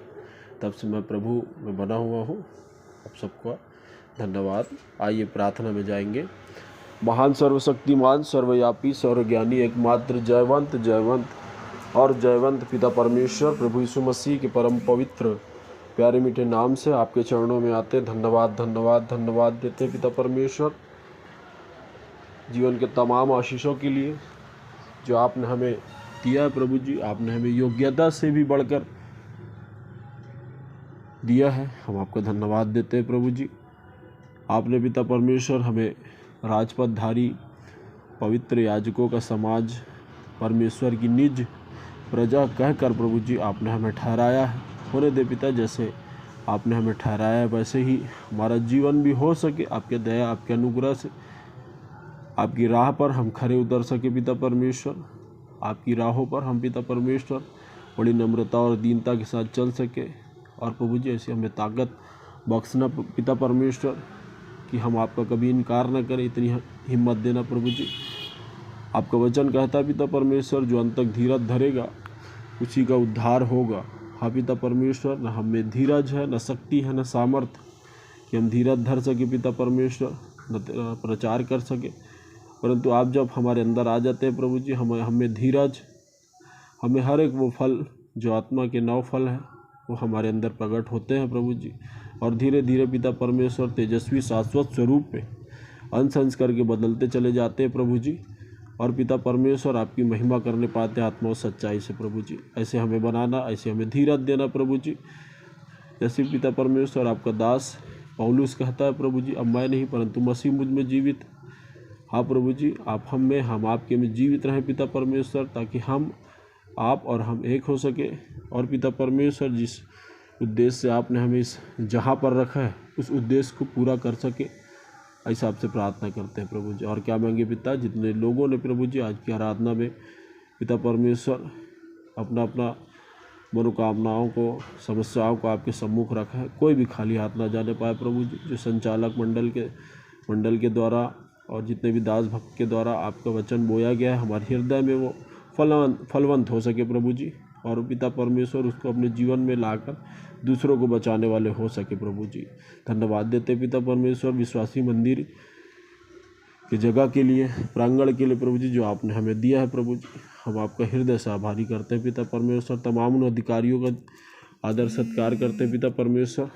तब से मैं प्रभु में बना हुआ हूँ। आप सबका धन्यवाद। आइए प्रार्थना में जाएंगे। महान सर्वशक्तिमान सर्वव्यापी सर्वज्ञानी एकमात्र जयवंत और जयवंत पिता परमेश्वर प्रभु यीशु मसीह के परम पवित्र प्यारे मीठे नाम से आपके चरणों में आते धन्यवाद देते पिता परमेश्वर, जीवन के तमाम आशीषों के लिए जो आपने हमें दिया है प्रभु जी। आपने हमें योग्यता से भी बढ़कर दिया है, हम आपका धन्यवाद देते हैं प्रभु जी। आपने पिता परमेश्वर हमें राजपथधारी पवित्र याजकों का समाज, परमेश्वर की निज प्रजा कहकर प्रभु जी आपने हमें ठहराया है। होने दे पिता, जैसे आपने हमें ठहराया है वैसे ही हमारा जीवन भी हो सके। आपके दया आपके अनुग्रह से आपकी राह पर हम खरे उतर सके पिता परमेश्वर। आपकी राहों पर हम पिता परमेश्वर बड़ी नम्रता और दीनता के साथ चल सके। और प्रभु जी ऐसे हमें ताकत बख्शना पिता परमेश्वर कि हम आपका कभी इनकार न करें। इतनी हिम्मत देना प्रभु जी। आपका वचन कहता है पिता परमेश्वर, जो अंत तक धीरज धरेगा उसी का उद्धार होगा। हाँ पिता परमेश्वर, न हमें धीरज है, न शक्ति है, न सामर्थ्य कि हम धीरज धर सके पिता परमेश्वर, न प्रचार कर सके। परंतु आप जब हमारे अंदर आ जाते हैं प्रभु जी, हमें धीरज, हमें हर एक वो फल जो आत्मा के 9 फल हैं वो हमारे अंदर प्रकट होते हैं प्रभु जी। और धीरे धीरे पिता परमेश्वर तेजस्वी शाश्वत स्वरूप में अंश अंश करके बदलते चले जाते हैं प्रभु जी। और पिता परमेश्वर आपकी महिमा करने पाते हैं आत्मा और सच्चाई से प्रभु जी। ऐसे हमें बनाना, ऐसे हमें धीरज देना प्रभु जी। जैसे पिता परमेश्वर आपका दास पौलुस कहता है प्रभु जी, अब मैं नहीं परंतु मसीह मुझ में जीवित। हाँ प्रभु जी, आप हम में, हम आपके में जीवित रहें पिता परमेश्वर, ताकि हम आप और हम एक हो सके। और पिता परमेश्वर जिस उद्देश्य से आपने हमें इस जहाँ पर रखा है उस उद्देश्य को पूरा कर सके, ऐसा आपसे प्रार्थना करते हैं प्रभु जी। और क्या मांगे पिता, जितने लोगों ने प्रभु जी आज की आराधना में पिता परमेश्वर अपना अपना मनोकामनाओं को, समस्याओं को आपके सम्मुख रखा है, कोई भी खाली हाथ ना जाने पाए प्रभु जी। जो संचालक मंडल के द्वारा और जितने भी दास भक्त के द्वारा आपका वचन बोया गया है, हमारे हृदय में वो फलवंत हो सके प्रभु जी। और पिता परमेश्वर उसको अपने जीवन में लाकर दूसरों को बचाने वाले हो सके प्रभु जी। धन्यवाद देते पिता परमेश्वर विश्वासी मंदिर की जगह के लिए, प्रांगण के लिए प्रभु जी जो आपने हमें दिया है प्रभु जी। हम आपका हृदय से आभारी करते हैं पिता परमेश्वर। तमाम उन अधिकारियों का आदर सत्कार करते हैं पिता परमेश्वर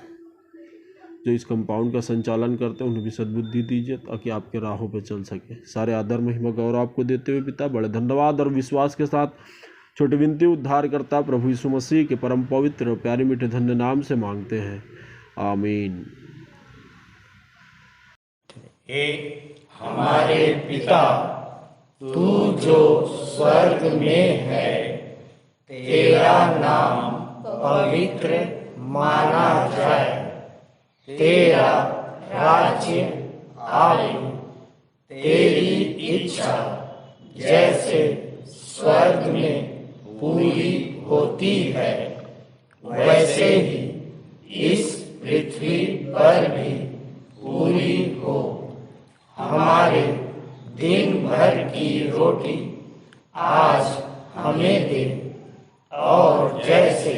जो इस कंपाउंड का संचालन करते हैं, उन्हें भी सद्बुद्धि दीजिए ताकि आपके राहों पे चल सके। सारे आदर महिमा गौरव आपको देते हुए पिता बड़े धन्यवाद और विश्वास के साथ छोटी विनती उद्धार करता प्रभु यीशु मसीह के परम पवित्र और प्यारे मीठे धन्य नाम से मांगते हैं, आमीन। हे हमारे पिता, तू जो स्वर्ग में है, तेरा नाम पवित्र माना जाए, तेरा राज्य आए, तेरी इच्छा जैसे स्वर्ग में पूरी होती है वैसे ही इस पृथ्वी पर भी पूरी हो। हमारे दिन भर की रोटी आज हमें दे, और जैसे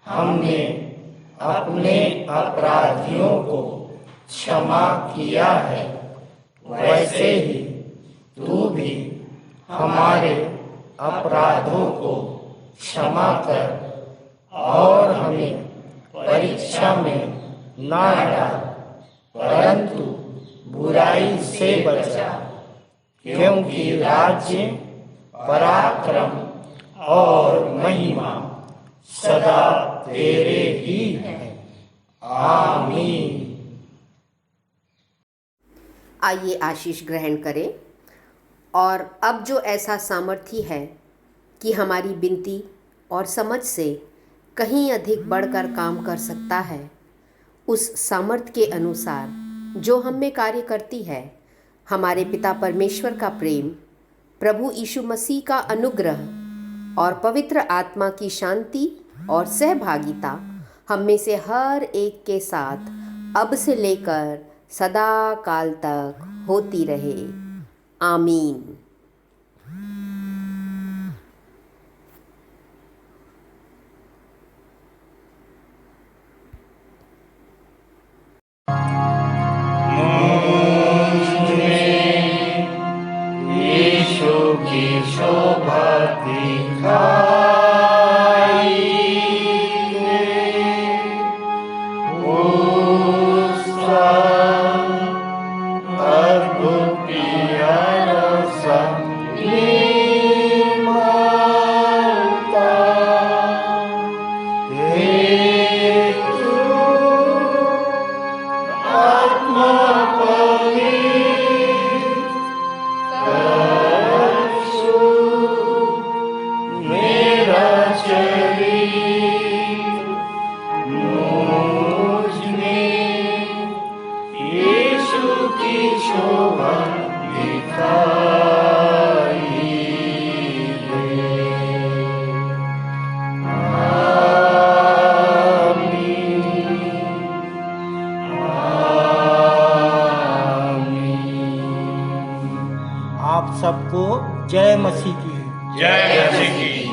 हमने अपने अपराधियों को क्षमा किया है वैसे ही तू भी हमारे अपराधों को क्षमा कर, और हमें परीक्षा में ना डर, परंतु बुराई से बचा, क्योंकि राज्य, पराक्रम और महिमा सदा तेरे ही हैं। आमीन। आइए आशीष ग्रहण करें। और अब जो ऐसा सामर्थ्य है कि हमारी विनती और समझ से कहीं अधिक बढ़कर काम कर सकता है, उस सामर्थ्य के अनुसार जो हम में कार्य करती है, हमारे पिता परमेश्वर का प्रेम, प्रभु यीशु मसीह का अनुग्रह और पवित्र आत्मा की शांति और सहभागिता हम में से हर एक के साथ अब से लेकर सदा काल तक होती रहे। आमीन। यीशु की शोभा दिखाई आप सबको जय मसीह की। जय मसीह की।